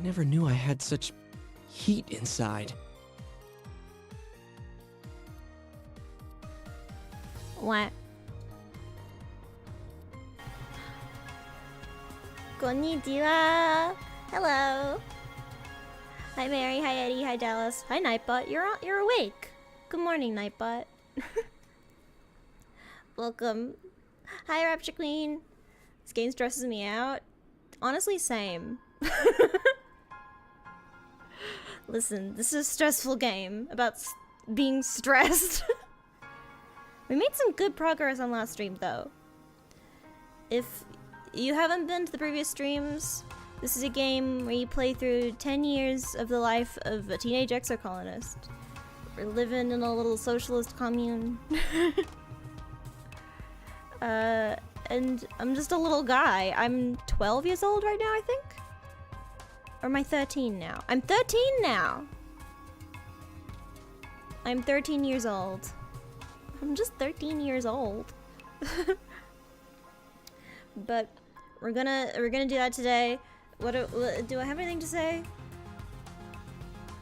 never knew I had such heat inside. What? Konnichiwa. Hello. Hi Mary, hi Eddie, hi Dallas, hi Nightbot. You're awake. Good morning, Nightbot. Welcome. Hi Rapture Queen. This game stresses me out. Honestly, same. Listen, this is a stressful game about being stressed. We made some good progress on last stream though. If you haven't been to the previous streams, this is a game where you play through 10 years of the life of a teenage exocolonist. We're living in a little socialist commune. And I'm just a little guy. I'm 12 years old right now, I think? Or am I 13 now? I'm 13 now! I'm 13 years old. I'm just 13 years old. But we're gonna do that today. What do I have anything to say?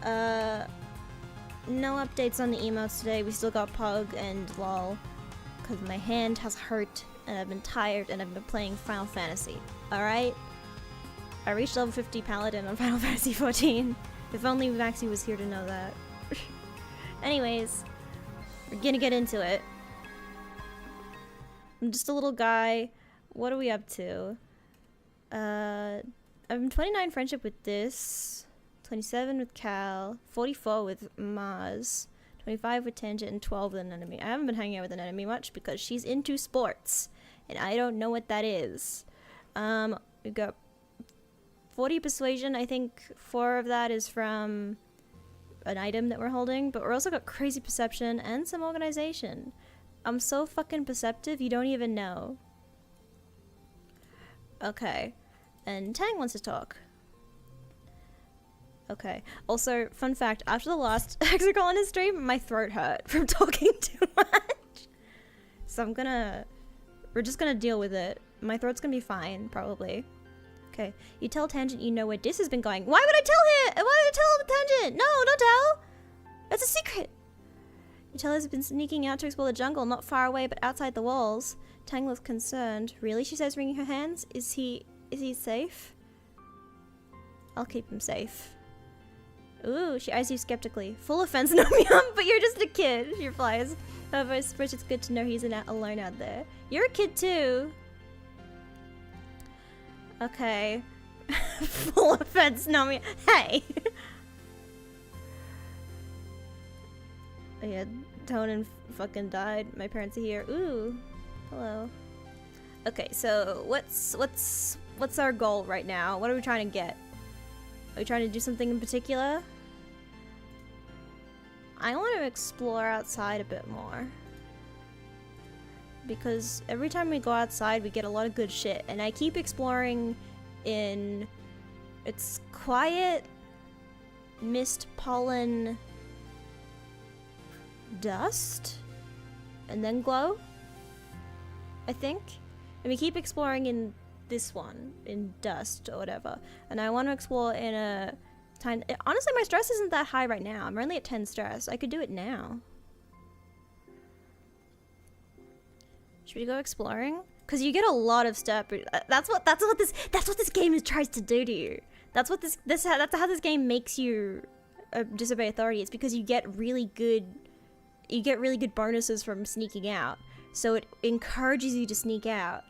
No updates on the emotes today. We still got Pug and LOL. Because my hand has hurt and I've been tired and I've been playing Final Fantasy. Alright? I reached level 50 Paladin on Final Fantasy 14. If only Maxie was here to know that. Anyways, we're gonna get into it. I'm just a little guy. What are we up to? I'm 29 friendship with this. 27 with Cal. 44 with Maz. 25 with Tangent and 12 with an enemy. I haven't been hanging out with an enemy much because she's into sports. And I don't know what that is. We've got 40 persuasion. I think 4 of that is from an item that we're holding. But we're also got crazy perception and some organization. I'm so fucking perceptive, you don't even know. Okay. And Tang wants to talk. Okay. Also, fun fact, after the last EXOCOLONIST stream, my throat hurt from talking too much. So we're just gonna deal with it. My throat's gonna be fine, probably. Okay. You tell Tangent you know where Dis has been going. Why would I tell him? Why would I tell Tangent? No, don't tell! That's a secret! You tell he's been sneaking out to explore the jungle, not far away, but outside the walls. Tang looks concerned. Really? She says, wringing her hands. Is he safe? I'll keep him safe. Ooh, she eyes you skeptically. Full offense, Nomia, but you're just a kid. She replies. However, I suppose it's good to know he's not alone out there. You're a kid too. Okay. Full offense, Nomia. Hey! Yeah, Tonin fucking died. My parents are here. Ooh. Hello. Okay, so what's our goal right now? What are we trying to get? Are we trying to do something in particular? I want to explore outside a bit more. Because every time we go outside, we get a lot of good shit. And I keep exploring in... It's quiet, mist, pollen, dust, and then glow, I think. And we keep exploring in this one, in dust or whatever. And I want to explore in a time. Honestly, my stress isn't that high right now. I'm only at 10 stress. I could do it now. Should we go exploring? Because you get a lot of stuff. That's what this game tries to do to you. That's how this game makes you disobey authority. It's because you get really good bonuses from sneaking out. So it encourages you to sneak out.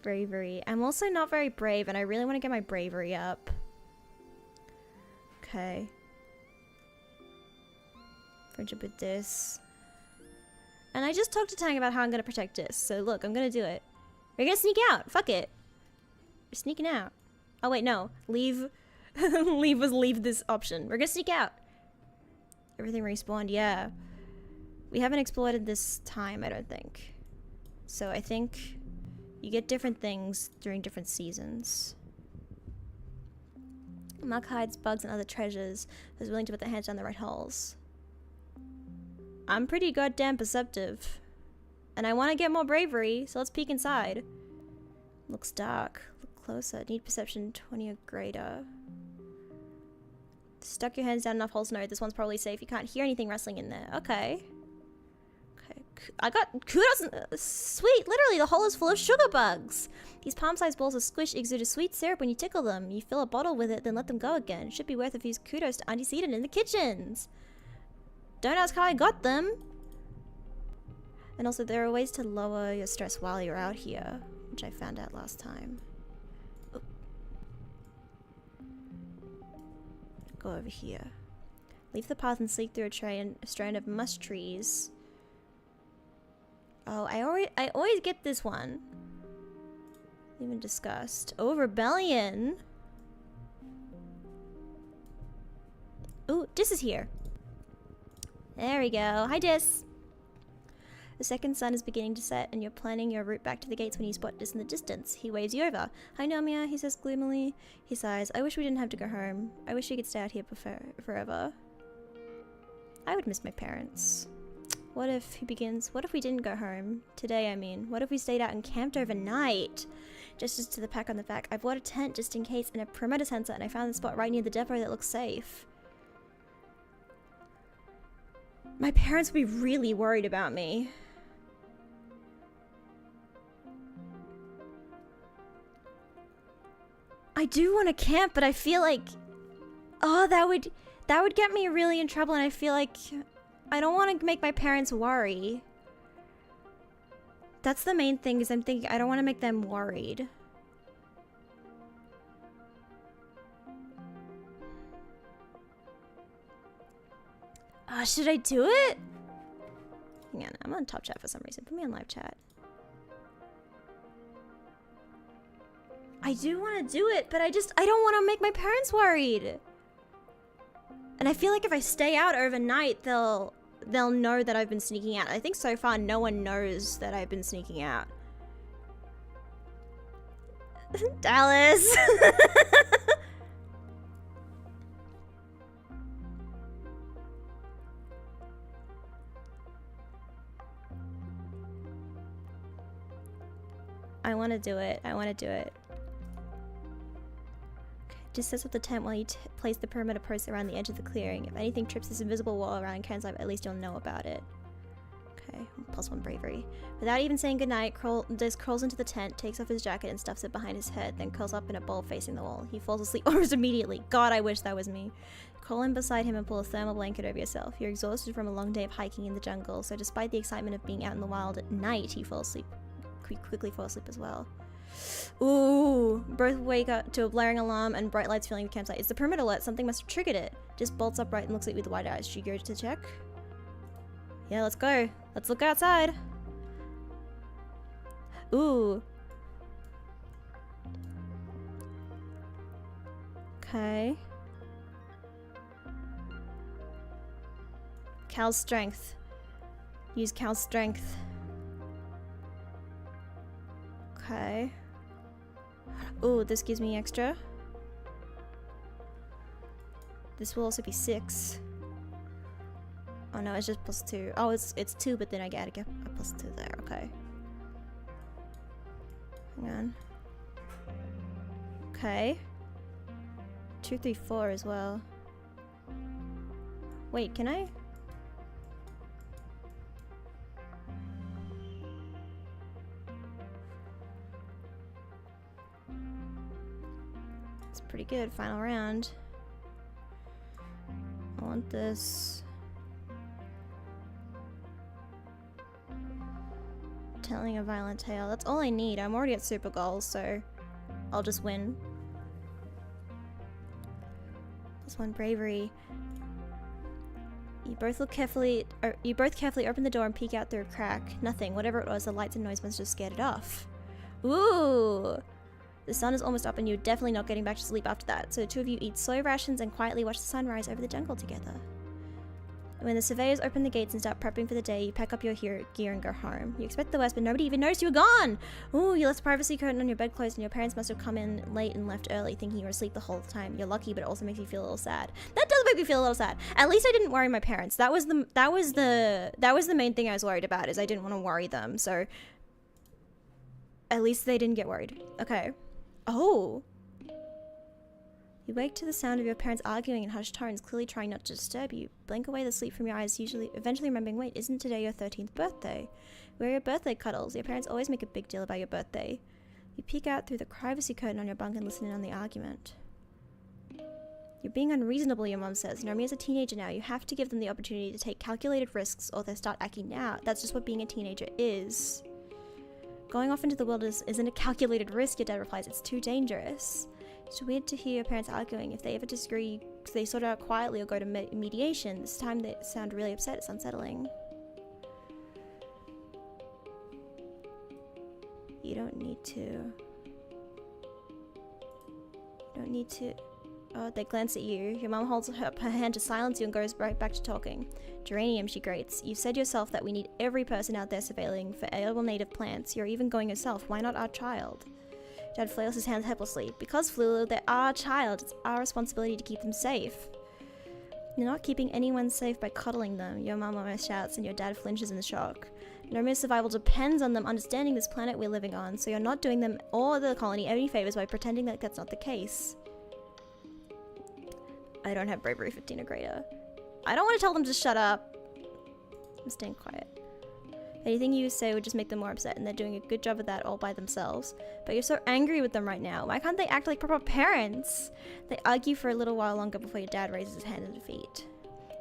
Bravery. I'm also not very brave, and I really want to get my bravery up. Okay. Friendship with this. And I just talked to Tang about how I'm going to protect this. So look, I'm going to do it. We're going to sneak out. Fuck it. We're sneaking out. Oh wait, no. Leave. leave this option. We're going to sneak out. Everything respawned, yeah. We haven't exploited this time, I don't think. So I think you get different things during different seasons. Muck hides bugs and other treasures, who's willing to put their hands down the right holes. I'm pretty goddamn perceptive. And I want to get more bravery, so let's peek inside. Looks dark. closer. Need perception 20 or greater. Stuck your hands down enough holes to know this one's probably safe. You can't hear anything rustling in there. Okay. Okay. I got kudos. Sweet. Literally, the hole is full of sugar bugs. These palm-sized balls of squish exude a sweet syrup when you tickle them. You fill a bottle with it, then let them go again. Should be worth a few kudos to Auntie Seaton in the kitchens. Don't ask how I got them. And also, there are ways to lower your stress while you're out here, which I found out last time. Oop. Go over here. Leave the path and sleep through a strand of musk trees. Oh, I always get this one. Even discussed. Oh, rebellion. Ooh, Dis is here. There we go. Hi, Dis. The second sun is beginning to set, and you're planning your route back to the gates when you spot Dis in the distance. He waves you over. Hi, Nomia, he says gloomily. He sighs. I wish we didn't have to go home. I wish we could stay out here forever. I would miss my parents. What if he begins? What if we didn't go home? Today, I mean. What if we stayed out and camped overnight? Gestures to the pack on the back. I bought a tent just in case and a perimeter sensor, and I found the spot right near the depot that looks safe. My parents would be really worried about me. I do want to camp, but I feel like, oh, that would get me really in trouble, and I feel like I don't want to make my parents worry. That's the main thing, is I'm thinking I don't want to make them worried. Should I do it? Hang on, I'm on top chat for some reason. Put me on live chat. I do want to do it, but I don't want to make my parents worried. And I feel like if I stay out overnight, they'll know that I've been sneaking out. I think so far no one knows that I've been sneaking out. Dallas. I want to do it. I want to do it. Okay, just sets up the tent while you place the perimeter posts around the edge of the clearing. If anything trips this invisible wall around Karen's life, at least you'll know about it. Okay, +1 bravery. Without even saying goodnight, Dis crawls into the tent, takes off his jacket and stuffs it behind his head, then curls up in a ball facing the wall. He falls asleep almost immediately. God, I wish that was me. Crawl in beside him and pull a thermal blanket over yourself. You're exhausted from a long day of hiking in the jungle, so despite the excitement of being out in the wild at night, you fall asleep. Quickly fall asleep as well. Ooh, both wake up to a blaring alarm and bright lights filling the campsite. It's the perimeter alert. Something must have triggered it. Just bolts upright and looks at you with wide eyes. Should you go to check? Yeah, let's go. Let's look outside. Ooh. Okay. Cal's strength. Use Cal's strength. Okay. Ooh, this gives me extra. This will also be 6. Oh no, it's just +2. Oh, it's 2, but then I gotta get a +2 there. Okay. Hang on. Okay. 2, 3, 4 as well. Wait, can I? It's pretty good. Final round. I want this. Telling a violent tale. That's all I need. I'm already at super goals, so I'll just win. +1 bravery. You both carefully open the door and peek out through a crack. Nothing. Whatever it was, the lights and noise must have scared it off. Ooh! The sun is almost up and you're definitely not getting back to sleep after that, so the two of you eat slow rations and quietly watch the sun rise over the jungle together. When the surveyors open the gates and start prepping for the day, you pack up your gear and go home. You expect the worst, but nobody even noticed you were gone! Ooh, you left the privacy curtain on your bedclothes and your parents must have come in late and left early thinking you were asleep the whole time. You're lucky, but it also makes you feel a little sad. That does make me feel a little sad. At least I didn't worry my parents. That was the main thing I was worried about, is I didn't want to worry them, so at least they didn't get worried. Okay. Oh. You wake to the sound of your parents arguing in hushed tones, clearly trying not to disturb you. Blink away the sleep from your eyes, eventually remembering, wait, isn't today your 13th birthday? Where are your birthday cuddles? Your parents always make a big deal about your birthday. You peek out through the privacy curtain on your bunk and listen in on the argument. You're being unreasonable, your mom says. Nomia's a teenager now. You have to give them the opportunity to take calculated risks or they'll start acting out. That's just what being a teenager is. Going off into the wilderness isn't a calculated risk, your dad replies. It's too dangerous. It's weird to hear your parents arguing. If they ever disagree, they sort it out quietly or go to mediation. This time they sound really upset. It's unsettling. You don't need to. Oh, they glance at you. Your mom holds up her hand to silence you and goes right back to talking. Geranium, she grates. You've said yourself that we need every person out there surveilling for edible native plants. You're even going yourself. Why not our child? Dad flails his hands helplessly. Because, Flulu, they're our child. It's our responsibility to keep them safe. You're not keeping anyone safe by coddling them, your mom almost shouts, and your dad flinches in shock. Nomia's survival depends on them understanding this planet we're living on, so you're not doing them or the colony any favors by pretending that that's not the case. I don't have bravery for Tina Grader. I don't want to tell them to shut up. I'm staying quiet. Anything you say would just make them more upset, and they're doing a good job of that all by themselves. But you're so angry with them right now. Why can't they act like proper parents? They argue for a little while longer before your dad raises his hand in defeat.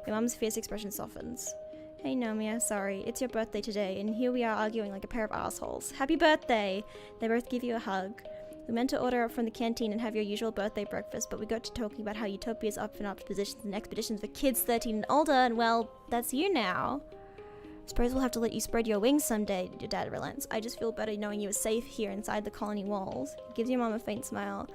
Your mom's fierce expression softens. Hey Nomia, sorry, it's your birthday today, and here we are arguing like a pair of assholes. Happy birthday! They both give you a hug. We meant to order up from the canteen and have your usual birthday breakfast, but we got to talking about how Utopia's up and up positions and expeditions for kids 13 and older, and well, that's you now. Suppose we'll have to let you spread your wings someday, your dad relents. I just feel better knowing you are safe here inside the colony walls. He gives your mom a faint smile.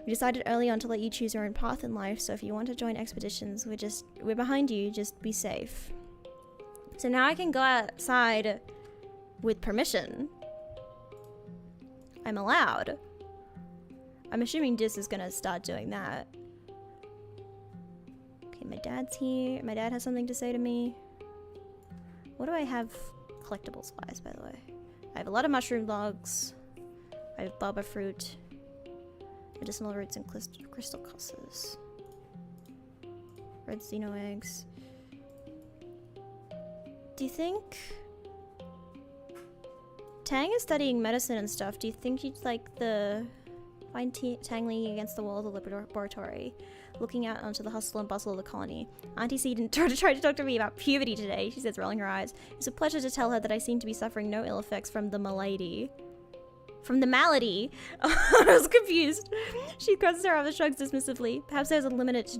We decided early on to let you choose your own path in life, so if you want to join expeditions, we're behind you, just be safe. So now I can go outside with permission. I'm allowed. I'm assuming Dis is gonna start doing that. Okay, my dad's here. My dad has something to say to me. What do I have collectibles wise, by the way? I have a lot of mushroom logs. I have baba fruit, medicinal roots, and crystal cusses. Red Xeno eggs. Do you think Tang is studying medicine and stuff? Do you think you'd like the find Tang leaning against the wall of the laboratory, looking out onto the hustle and bustle of the colony? Auntie C didn't try to talk to me about puberty today, she says, rolling her eyes. It's a pleasure to tell her that I seem to be suffering no ill effects from the malady. From the malady? I was confused. She crosses her arms and shrugs dismissively. Perhaps there's a limit to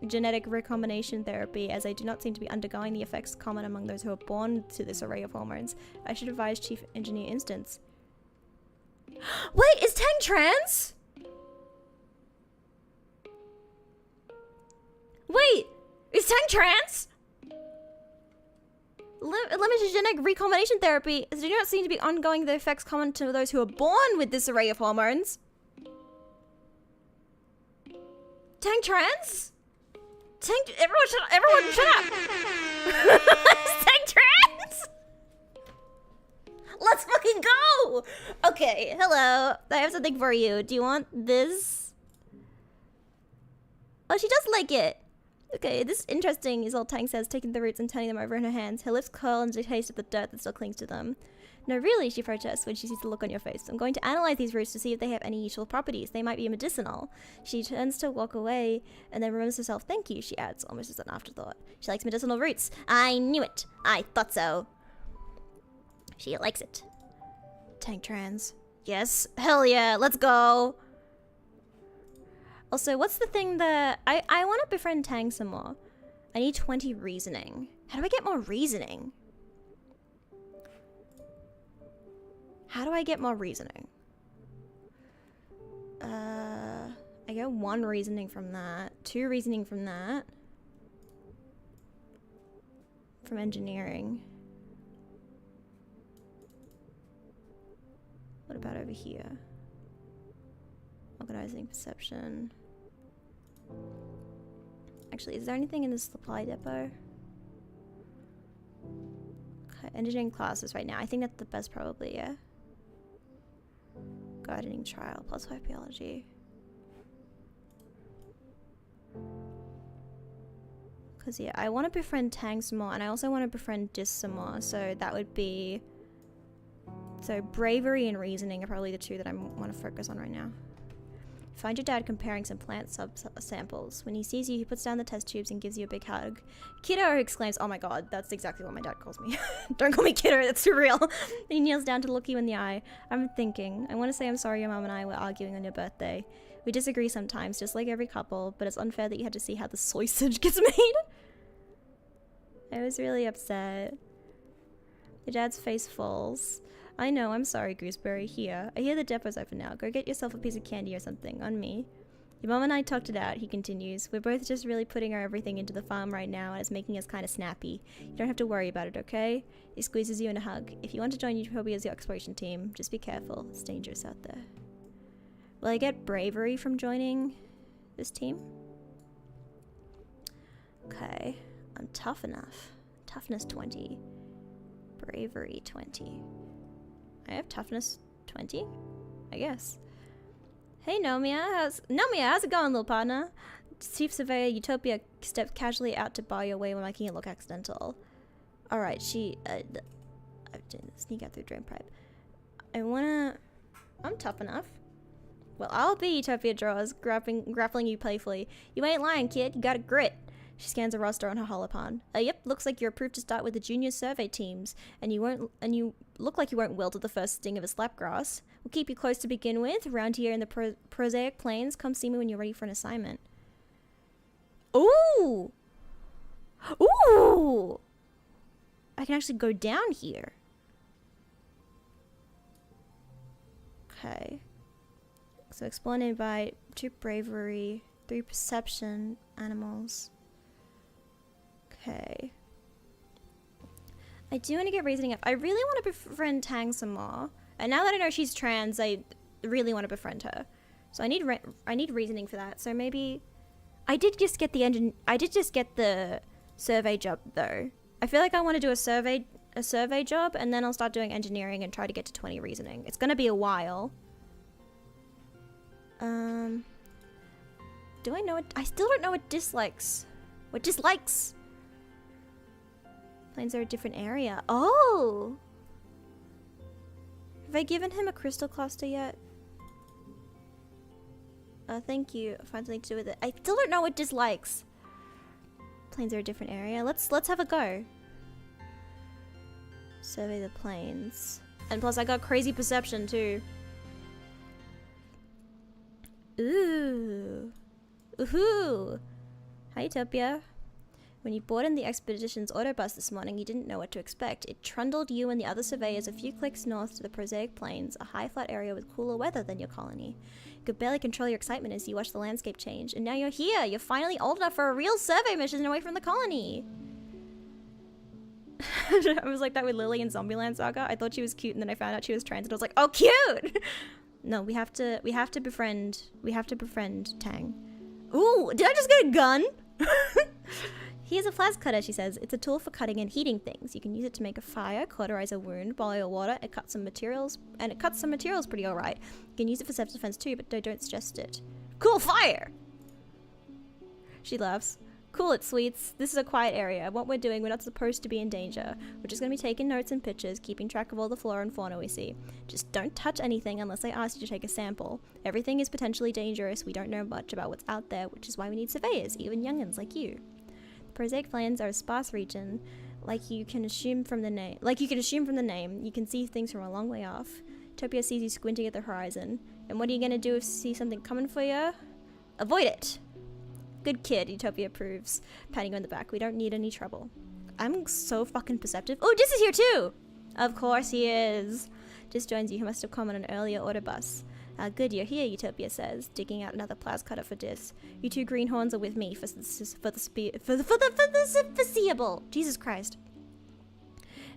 genetic recombination therapy, as I do not seem to be undergoing the effects common among those who are born to this array of hormones. I should advise Chief Engineer Instance. Wait, is Tang trans? Wait, is Tang trans? Limited genetic recombination therapy do not seem to be ongoing the effects common to those who are born with this array of hormones. Tang trans? Everyone shut up! Is Tang trans? Let's fucking go! Okay, hello. I have something for you. Do you want this? Oh, she does like it. Okay, this is interesting, is all Tang says, taking the roots and turning them over in her hands. Her lips curl and she tastes of the dirt that still clings to them. No, really, she protests when she sees the look on your face. I'm going to analyze these roots to see if they have any useful properties. They might be medicinal. She turns to walk away and then remembers herself. Thank you, she adds, almost as an afterthought. She likes medicinal roots. I knew it. I thought so. She likes it. Tang trans. Yes, hell yeah, let's go. Also, what's the thing that... I want to befriend Tang some more. I need 20 reasoning. How do I get more reasoning? How do I get more reasoning? I get 1 reasoning from that. 2 reasoning from that. From engineering. What about over here? Organizing perception. Actually, is there anything in the supply depot? Okay, engineering classes right now. I think that's the best probably, yeah. gardening trial, +5 biology. Because, yeah, I want to befriend Tang some more, and I also want to befriend Dis some more, so that would be... So, bravery and reasoning are probably the two that I want to focus on right now. Find your dad comparing some plant samples. When he sees you, he puts down the test tubes and gives you a big hug. Kiddo exclaims, oh my god, that's exactly what my dad calls me. Don't call me kiddo, that's too real. Then he kneels down to look you in the eye. I'm thinking, I want to say I'm sorry your mom and I were arguing on your birthday. We disagree sometimes, just like every couple, but it's unfair that you had to see how the sausage gets made. I was really upset. Your dad's face falls. I know, I'm sorry, Gooseberry. Here. I hear the depot's open now. Go get yourself a piece of candy or something. On me. Your mom and I talked it out, he continues. We're both just really putting our everything into the farm right now, and it's making us kind of snappy. You don't have to worry about it, okay? He squeezes you in a hug. If you want to join Utopia's exploration team, just be careful. It's dangerous out there. Will I get bravery from joining this team? Okay. I'm tough enough. Toughness 20. Bravery 20. I have toughness 20? I guess. Hey Nomia, how's it going, little partner? Chief Surveyor Utopia stepped casually out to bar your way while making it look accidental. Alright, I'm doing the sneak out through drain pipe. I'm tough enough. Well, I'll be Utopia Draws, grappling you playfully. You ain't lying, kid, you got a grit. She scans a roster on her holopan. Yep, looks like you're approved to start with the junior survey teams, and you look like you won't wilt at the first sting of a slapgrass. We'll keep you close to begin with. Around here in the prosaic plains, come see me when you're ready for an assignment. Ooh! Ooh! I can actually go down here. Okay. So explore nearby, 2 bravery, 3 perception, animals. Okay. I do want to get reasoning up. I really want to befriend Tang some more. And now that I know she's trans, I really want to befriend her. So I need reasoning for that. So maybe I did just get the survey job though. I feel like I want to do a survey job, and then I'll start doing engineering and try to get to 20 reasoning. It's gonna be a while. Do I know it? I still don't know what dislikes. What dislikes? Planes are a different area. Oh! Have I given him a crystal cluster yet? Thank you. Find something to do with it. I still don't know what dislikes. Planes are a different area. Let's have a go. Survey the planes. And plus I got crazy perception too. Ooh. Ooh. Hi, Utopia. When you boarded the expedition's autobus this morning, you didn't know what to expect. It trundled you and the other surveyors a few clicks north to the prosaic plains, a high flat area with cooler weather than your colony. You could barely control your excitement as you watched the landscape change. And now you're here! You're finally old enough for a real survey mission away from the colony! I was like that with Lily in Zombieland Saga. I thought she was cute and then I found out she was trans and I was like, oh, cute! No, we have to befriend Tang. Ooh, did I just get a gun? Here's a flask cutter, she says. It's a tool for cutting and heating things. You can use it to make a fire, cauterize a wound, boil water, it cuts some materials pretty alright. You can use it for self-defense too, but don't suggest it. Cool, fire! She laughs. Cool it, sweets. This is a quiet area. What we're doing, we're not supposed to be in danger. We're just going to be taking notes and pictures, keeping track of all the flora and fauna we see. Just don't touch anything unless I ask you to take a sample. Everything is potentially dangerous. We don't know much about what's out there, which is why we need surveyors, even youngins like you. The prosaic plains are a sparse region, like you can assume from the name. You can see things from a long way off. Utopia sees you squinting at the horizon. And what are you going to do if you see something coming for you? Avoid it! Good kid, Utopia approves, patting you on the back. We don't need any trouble. I'm so fucking perceptive. Oh, Dis is here too! Of course he is. Dis joins you. He must have come on an earlier autobus. Good you're here, Utopia says, digging out another plas cutter for Dis. You 2 greenhorns are with me for the foreseeable. Jesus Christ.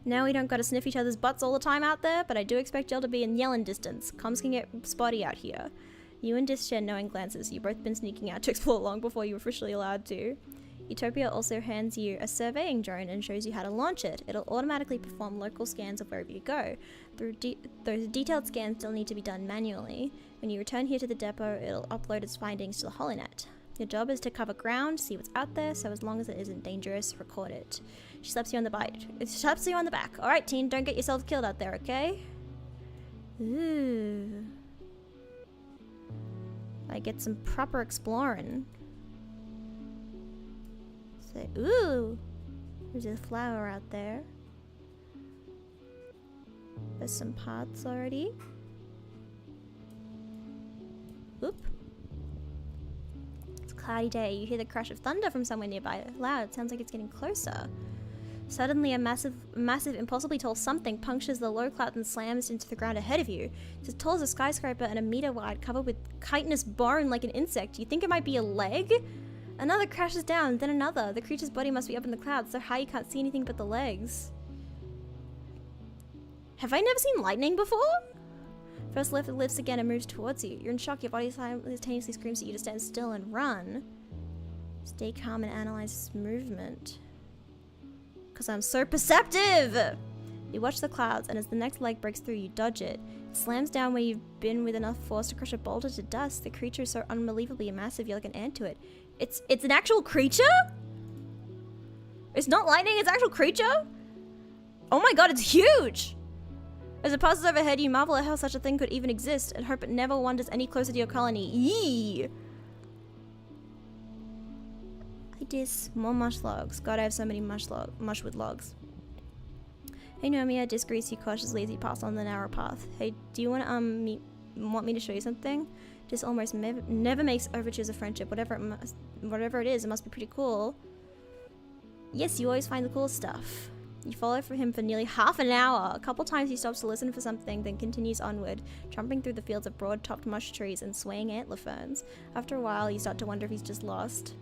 Now we don't gotta sniff each other's butts all the time out there, but I do expect y'all to be in yelling distance. Comms can get spotty out here. You and Dis share knowing glances. You've both been sneaking out to explore long before you were officially allowed to. Utopia also hands you a surveying drone and shows you how to launch it. It'll automatically perform local scans of wherever you go. Those detailed scans still need to be done manually. When you return here to the depot, it'll upload its findings to the holonet. Your job is to cover ground, see what's out there, so as long as it isn't dangerous, record it. She slaps you on the back. Alright, teen, don't get yourself killed out there, okay? Ooh. I get some proper exploring. So, ooh! There's a flower out there. There's some parts already. Oop. It's a cloudy day. You hear the crash of thunder from somewhere nearby. Loud. Sounds like it's getting closer. Suddenly, a massive, impossibly tall something punctures the low cloud and slams into the ground ahead of you. It's as tall as a skyscraper and a meter wide, covered with chitinous bone like an insect. You think it might be a leg? Another crashes down, then another. The creature's body must be up in the clouds, so high you can't see anything but the legs. Have I never seen lightning before? First lift, it lifts again and moves towards you. You're in shock. Your body simultaneously screams at you to stand still and run. Stay calm and analyze its movement. Because I'm so perceptive! You watch the clouds, and as the next leg breaks through, you dodge it. It slams down where you've been with enough force to crush a boulder to dust. The creature is so unbelievably massive, you're like an ant to it. It's an actual creature? It's not lightning, it's an actual creature? Oh my god, it's huge! As it passes overhead, you marvel at how such a thing could even exist, and hope it never wanders any closer to your colony. Yee! More mush logs. God, I have so many mushwood logs. Hey Nomia, disagrees you cautiously as you pass on the narrow path. Hey, do you want me to show you something? This almost never makes overtures of friendship. Whatever it is, it must be pretty cool. Yes, you always find the cool stuff. You follow him for nearly half an hour. A couple times he stops to listen for something, then continues onward, tramping through the fields of broad-topped mush trees and swaying antler ferns. After a while, you start to wonder if he's just lost.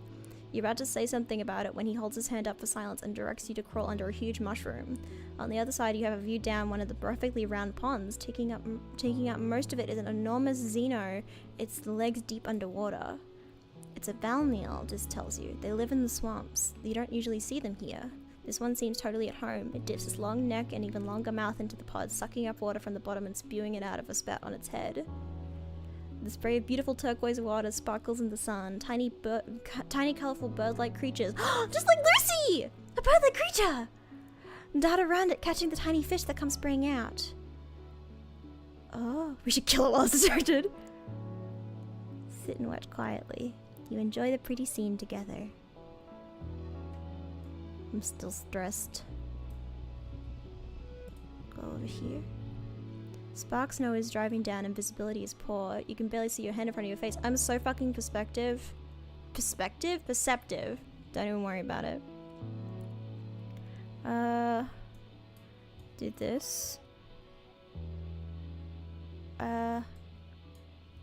You're about to say something about it when he holds his hand up for silence and directs you to crawl under a huge mushroom. On the other side, you have a view down one of the perfectly round ponds. Taking up most of it is an enormous xeno, its legs deep underwater. It's a valmeal, this tells you. They live in the swamps. You don't usually see them here. This one seems totally at home. It dips its long neck and even longer mouth into the pod, sucking up water from the bottom and spewing it out of a spout on its head. The spray of beautiful turquoise water sparkles in the sun. Tiny colorful bird-like creatures. Just like Lucy! A bird-like creature! Dart around it, catching the tiny fish that come spraying out. Oh, we should kill it while it's distracted. Sit and watch quietly. You enjoy the pretty scene together. I'm still stressed. Go over here. Spark snow is driving down and visibility is poor. You can barely see your hand in front of your face. I'm so fucking perceptive. Perceptive. Don't even worry about it. Do this.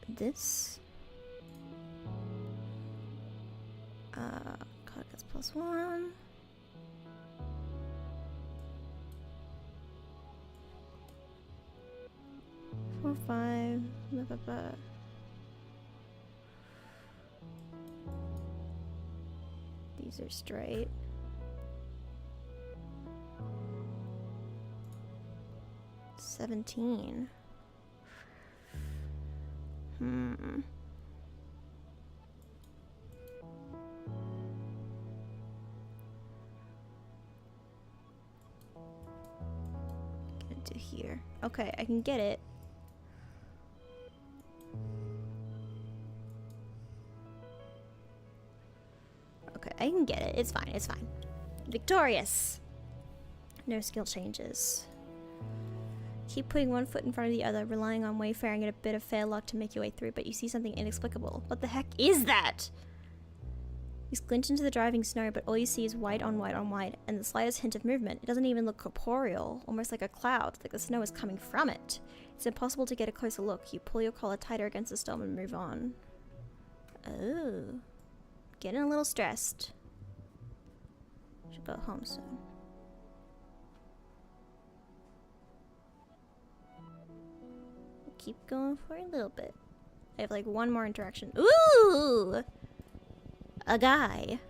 This. God, that's +1. 4, 5, blah, blah, blah. These are straight. $17. Get to here. Okay, I can get it. Okay, I can get it. It's fine. It's fine. Victorious. No skill changes. Keep putting one foot in front of the other, relying on wayfaring and a bit of fair luck to make your way through, but you see something inexplicable. What the heck is that? You squint into the driving snow, but all you see is white on white on white, and the slightest hint of movement. It doesn't even look corporeal, almost like a cloud, like the snow is coming from it. It's impossible to get a closer look. You pull your collar tighter against the storm and move on. Oh. Getting a little stressed. Should go home soon. Keep going for a little bit. I have like one more interaction. Ooh! A guy.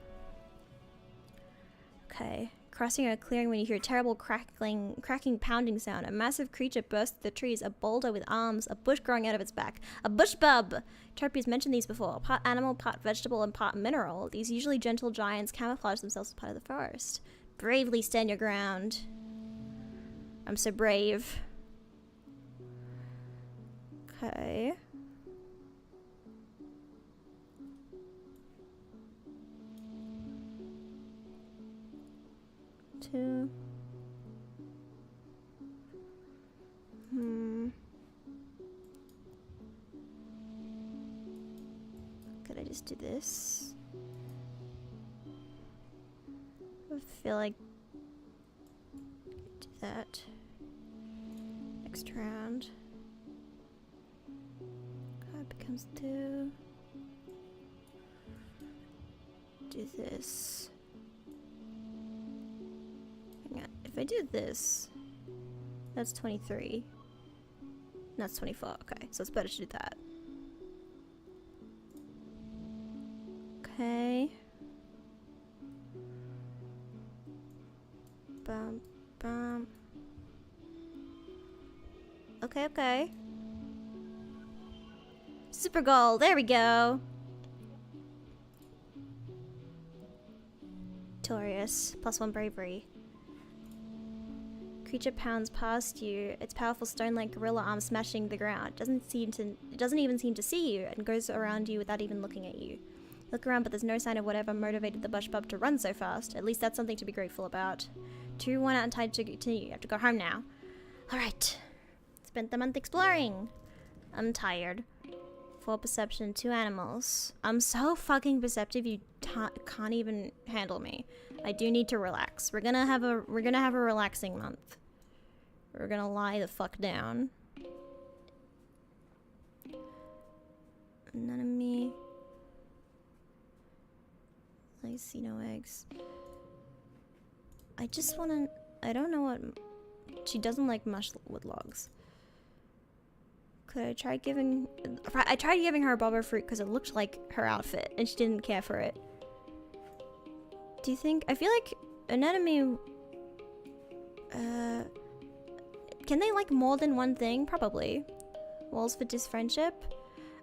Okay. Crossing a clearing when you hear a terrible cracking, pounding sound. A massive creature bursts through the trees. A boulder with arms. A bush growing out of its back. A bush bub! Tropi's mentioned these before. Part animal, part vegetable, and part mineral. These usually gentle giants camouflage themselves as part of the forest. Bravely stand your ground. I'm so brave. Okay. Two. Could I just do this? I feel like do that. Next round. God becomes 2. Do this. Hang on. If I do this, that's 23. That's 24. Okay, so it's better to do that. Okay. Bum, bum. Okay, okay. Super goal. There we go. Victorious. +1 bravery. Creature pounds past you, its powerful stone-like gorilla arm smashing the ground. It doesn't even seem to see you and goes around you without even looking at you. Look around, but there's no sign of whatever motivated the bush bub to run so fast. At least that's something to be grateful about. 2, 1 out and tied to continue. You have to go home now. Alright. Spent the month exploring. I'm tired. 4 perception, 2 animals. I'm so fucking perceptive you can't even handle me. I do need to relax. We're gonna have a relaxing month. We're gonna lie the fuck down. None of me. I see no eggs. I just wanna... I don't know what... She doesn't like mush wood logs. Could I try giving... I tried giving her a bobber fruit because it looked like her outfit and she didn't care for it. Do you think... I feel like anemone... Can they like more than one thing? Probably. Walls for disfriendship?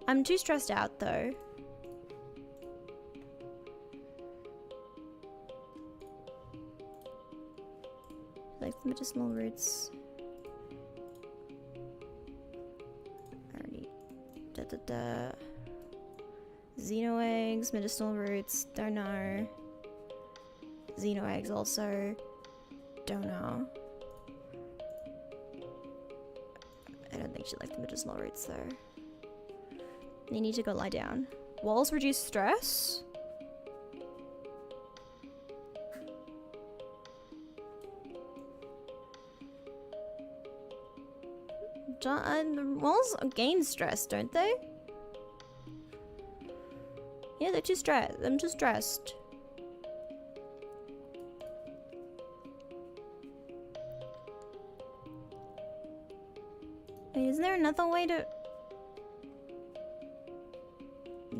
I'm too stressed out though. Like the medicinal roots. Already. Xeno eggs, medicinal roots, don't know. Xeno eggs also, don't know. I don't think she liked the medicinal roots though. You need to go lie down. Walls reduce stress? Walls gain stress, don't they? Yeah, they're too stressed. I'm too stressed. Wait, is there another way to...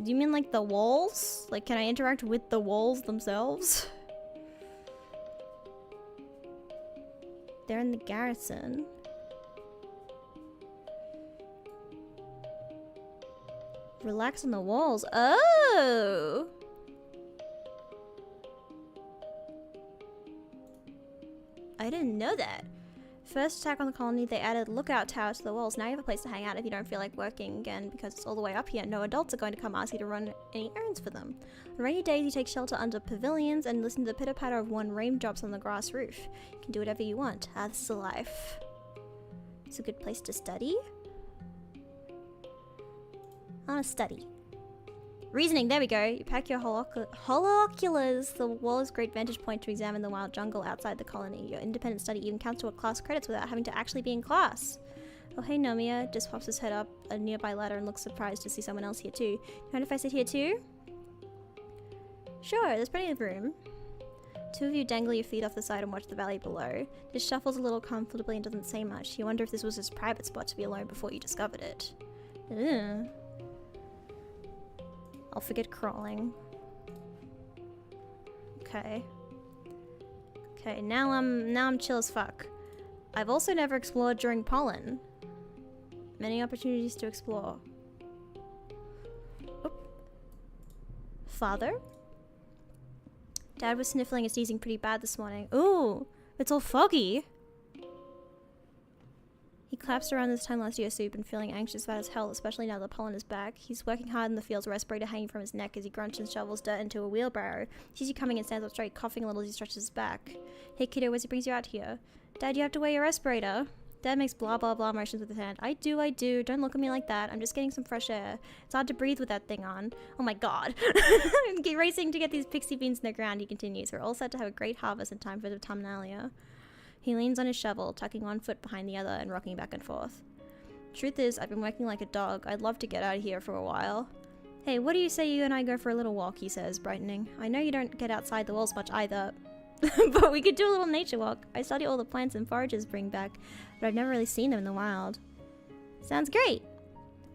Do you mean like the walls? Like, can I interact with the walls themselves? They're in the garrison. Relax on the walls. Oh! I didn't know that. First attack on the colony, they added lookout tower to the walls. Now you have a place to hang out if you don't feel like working again because it's all the way up here. No adults are going to come ask you to run any errands for them. On rainy days, you take shelter under pavilions and listen to the pitter-patter of one raindrops on the grass roof. You can do whatever you want. Ah, this is a life. It's a good place to study. I want to study. Reasoning, there we go. You pack your holoculars. The wall is a great vantage point to examine the wild jungle outside the colony. Your independent study even counts toward class credits without having to actually be in class. Oh, hey, Nomia. Just pops his head up a nearby ladder and looks surprised to see someone else here too. Mind if I sit here too? Sure, there's plenty of room. 2 of you dangle your feet off the side and watch the valley below. Just shuffles a little comfortably and doesn't say much. You wonder if this was his private spot to be alone before you discovered it. Ugh. I'll forget crawling. Okay. Okay, now I'm chill as fuck. I've also never explored during pollen. Many opportunities to explore. Oop. Father? Dad was sniffling and sneezing pretty bad this morning. Ooh, it's all foggy. He collapsed around this time last year, so he's been feeling anxious about his health, especially now the pollen is back. He's working hard in the fields, respirator hanging from his neck as he grunts and shovels dirt into a wheelbarrow. He sees you coming and stands up straight, coughing a little as he stretches his back. Hey kiddo, as he brings you out here. Dad, you have to wear your respirator. Dad makes blah blah blah motions with his hand. I do. Don't look at me like that. I'm just getting some fresh air. It's hard to breathe with that thing on. Oh my god. Keep racing to get these pixie beans in the ground, he continues. We're all set to have a great harvest in time for the autumnalia. He leans on his shovel, tucking one foot behind the other and rocking back and forth. Truth is, I've been working like a dog. I'd love to get out of here for a while. Hey, what do you say you and I go for a little walk, he says, brightening. I know you don't get outside the walls much either, but we could do a little nature walk. I study all the plants and forages bring back, but I've never really seen them in the wild. Sounds great!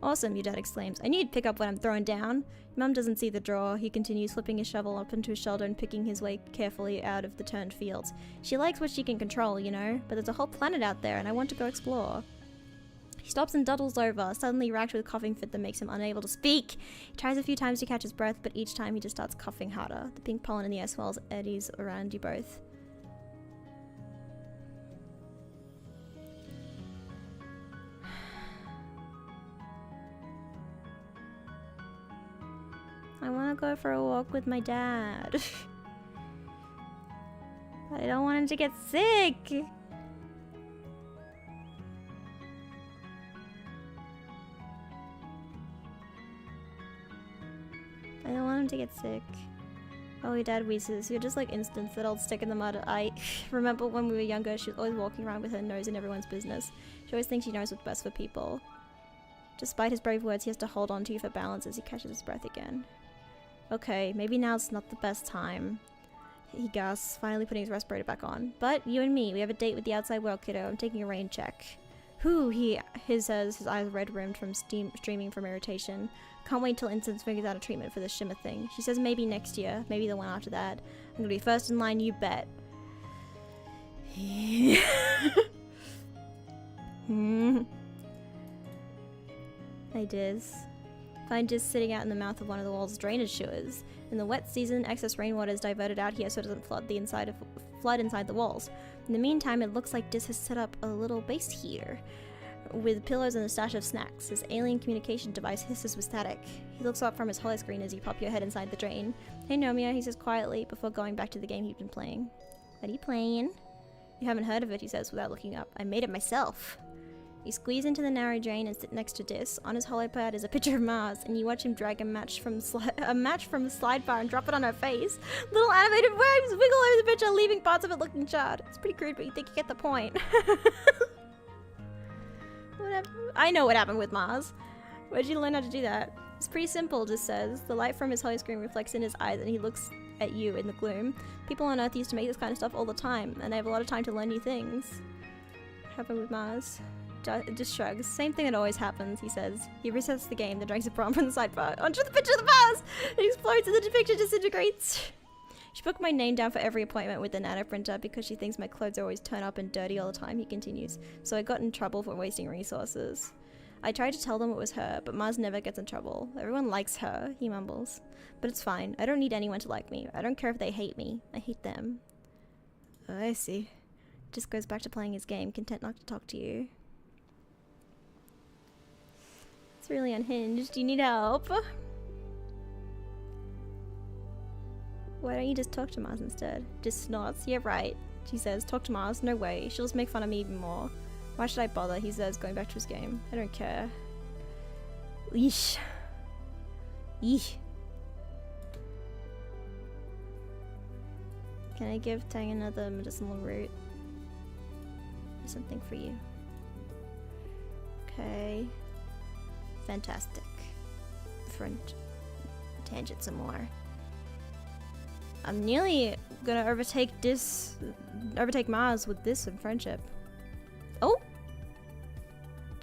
Awesome, your dad exclaims. I need to pick up what I'm throwing down. Mum doesn't see the drawer. He continues, flipping his shovel up into his shoulder and picking his way carefully out of the turned fields. She likes what she can control, you know, but there's a whole planet out there and I want to go explore. He stops and dawdles over, suddenly racked with a coughing fit that makes him unable to speak. He tries a few times to catch his breath, but each time he just starts coughing harder. The pink pollen in the air swells eddies around you both. I want to go for a walk with my dad. I don't want him to get sick. I don't want him to get sick. Oh, your dad wheezes. You're just like Instance, that old stick in the mud. I remember when we were younger, she was always walking around with her nose in everyone's business. She always thinks she knows what's best for people. Despite his brave words, he has to hold on to you for balance as he catches his breath again. Okay, maybe now's not the best time. He gasps, finally putting his respirator back on. But you and me, we have a date with the outside world, kiddo. I'm taking a rain check. Whew, he says, his eyes red-rimmed from streaming from irritation. Can't wait till Instance figures out a treatment for this shimmer thing. She says maybe next year, maybe the one after that. I'm gonna be first in line, you bet. I diz. Find just sitting out in the mouth of one of the wall's drainage sewers. In the wet season, excess rainwater is diverted out here so it doesn't flood inside the walls. In the meantime, it looks like Dis has set up a little base here, with pillows and a stash of snacks. His alien communication device hisses with static. He looks up from his hollow screen as you pop your head inside the drain. Hey Nomia, he says quietly before going back to the game he'd been playing. What are you playing? You haven't heard of it, he says without looking up. I made it myself. You squeeze into the narrow drain and sit next to Dis. On his hollow pad is a picture of Mars, and you watch him drag a match from the slide bar and drop it on her face. Little animated waves wiggle over the picture, leaving parts of it looking charred. It's pretty crude, but you think you get the point. Whatever. I know what happened with Mars. Where'd you learn how to do that? It's pretty simple, Dis says. The light from his hollow screen reflects in his eyes, and he looks at you in the gloom. People on Earth used to make this kind of stuff all the time, and they have a lot of time to learn new things. What happened with Mars? Just shrugs. Same thing that always happens, he says. He resets the game, then drags a bomb from the sidebar onto the picture of the Mars! It explodes and the picture disintegrates. She booked my name down for every appointment with the nano printer because she thinks my clothes always turn up and dirty all the time, he continues. So I got in trouble for wasting resources. I tried to tell them it was her, but Mars never gets in trouble. Everyone likes her, he mumbles. But it's fine. I don't need anyone to like me. I don't care if they hate me. I hate them. Oh, I see. Just goes back to playing his game, content not to talk to you. It's really unhinged. Do you need help? Why don't you just talk to Mars instead? Just snorts. Yeah, right. She says, talk to Mars. No way. She'll just make fun of me even more. Why should I bother? He says, going back to his game. I don't care. Yeesh. Yeesh. Can I give Tang another medicinal root? There's something for you. Okay. Fantastic. Front tangent some more. I'm nearly gonna overtake Mars with this in friendship. Oh!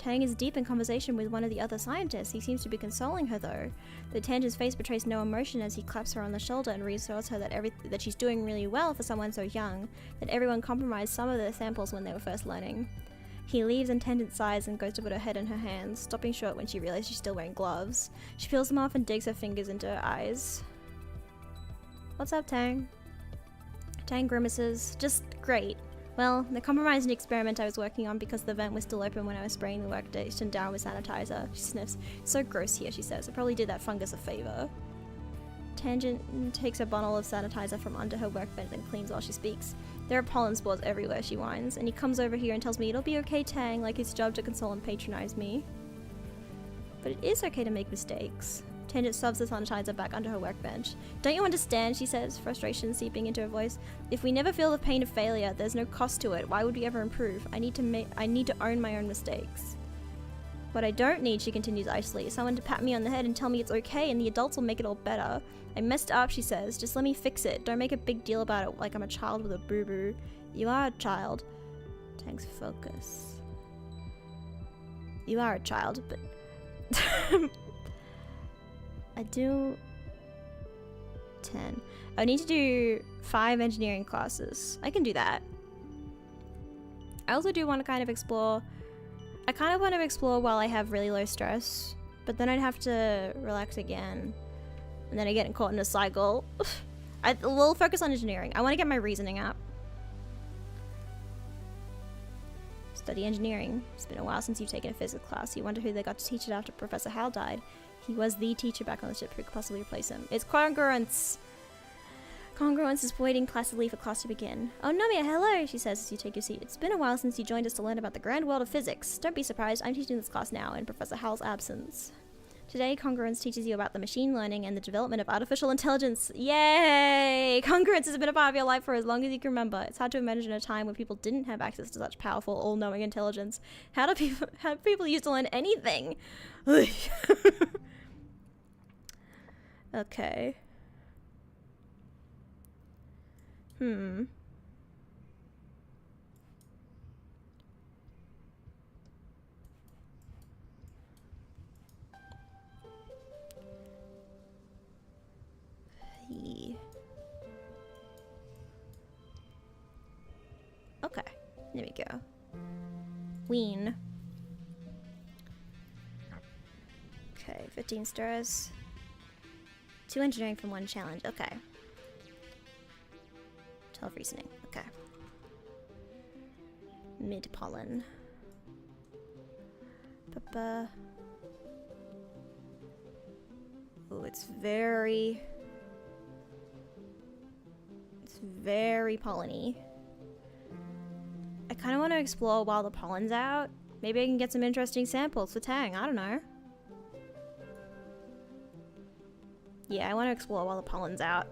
Tang is deep in conversation with one of the other scientists. He seems to be consoling her though. The Tangent's face betrays no emotion as he claps her on the shoulder and reassures her that she's doing really well for someone so young, that everyone compromised some of their samples when they were first learning. He leaves and Tangent sighs and goes to put her head in her hands, stopping short when she realizes she's still wearing gloves. She peels them off and digs her fingers into her eyes. What's up, Tang? Tang grimaces. Just great. Well, they compromised an experiment I was working on because the vent was still open when I was spraying the workstation down with sanitizer. She sniffs. It's so gross here, she says. I probably did that fungus a favor. Tangent takes a bottle of sanitizer from under her workbench and cleans while she speaks. There are pollen spores everywhere, she whines, and he comes over here and tells me it'll be okay, Tang, like his job to console and patronize me. But it is okay to make mistakes. Tangent shoves the sanitizer back under her workbench. Don't you understand, she says, frustration seeping into her voice. If we never feel the pain of failure, there's no cost to it. Why would we ever improve? I need to own my own mistakes. What I don't need, she continues icily, is someone to pat me on the head and tell me it's okay and the adults will make it all better. I messed up, she says. Just let me fix it. Don't make a big deal about it like I'm a child with a boo-boo. You are a child. Tang's focus. You are a child, but... I do 10. I need to do 5 engineering classes. I can do that. I also do want to kind of explore. I kind of want to explore while I have really low stress, but then I'd have to relax again, and then I get caught in a cycle. We'll focus on engineering. I want to get my reasoning up. Study engineering. It's been a while since you've taken a physics class. You wonder who they got to teach it after Professor Hal died. He was the teacher back on the ship who could possibly replace him. It's congruence. Congruence is waiting placidly for class to begin. Oh, Nomia, hello, she says as you take your seat. It's been a while since you joined us to learn about the grand world of physics. Don't be surprised, I'm teaching this class now in Professor Hal's absence. Today, Congruence teaches you about the machine learning and the development of artificial intelligence. Yay! Congruence has been a part of your life for as long as you can remember. It's hard to imagine a time when people didn't have access to such powerful, all-knowing intelligence. How do people used to learn anything? Okay. Okay, there we go. Ween. Okay, 15 stars. 2 engineering from 1 challenge. Okay. 12 reasoning. Okay. Mid pollen. Papa. Oh, it's very pollen-y. I kind of want to explore while the pollen's out. Maybe I can get some interesting samples for Tang. I don't know. Yeah, I want to explore while the pollen's out.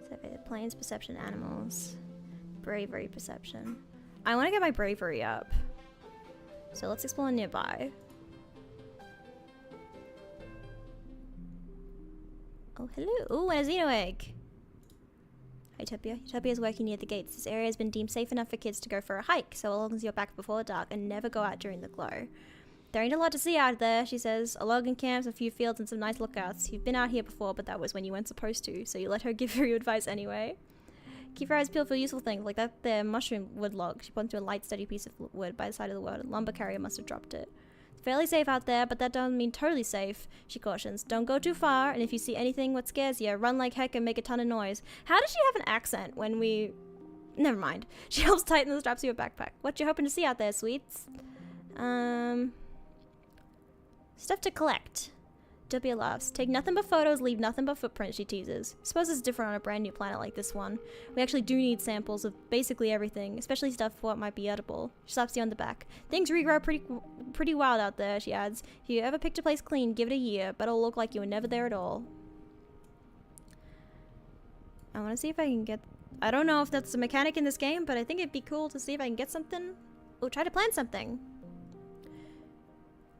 Survey the plains, perception, animals. Bravery, perception. I want to get my bravery up. So let's explore nearby. Oh, hello. Ooh, and a Xeno egg. Hi, Utopia. Utopia is working near the gates. This area has been deemed safe enough for kids to go for a hike, so long as you're back before dark and never go out during the glow. There ain't a lot to see out there, she says. A logging camp, a few fields, and some nice lookouts. You've been out here before, but that was when you weren't supposed to, so you let her give you advice anyway. Keep your eyes peeled for useful things, like that there mushroom wood log. She pointed to a light, steady piece of wood by the side of the road. A lumber carrier must have dropped it. It's fairly safe out there, but that doesn't mean totally safe, she cautions. Don't go too far, and if you see anything what scares you, run like heck and make a ton of noise. How does she have an accent when we... Never mind. She helps tighten the straps of your backpack. What you hoping to see out there, sweets? Stuff to collect. Utopia laughs. Take nothing but photos, leave nothing but footprints, she teases. Suppose it's different on a brand new planet like this one. We actually do need samples of basically everything, especially stuff for what might be edible. She slaps you on the back. Things regrow pretty wild out there, she adds. If you ever picked a place clean, give it a year, but it'll look like you were never there at all. I want to see if I can get... I don't know if that's a mechanic in this game, but I think it'd be cool to see if I can get something. Oh, try to plant something.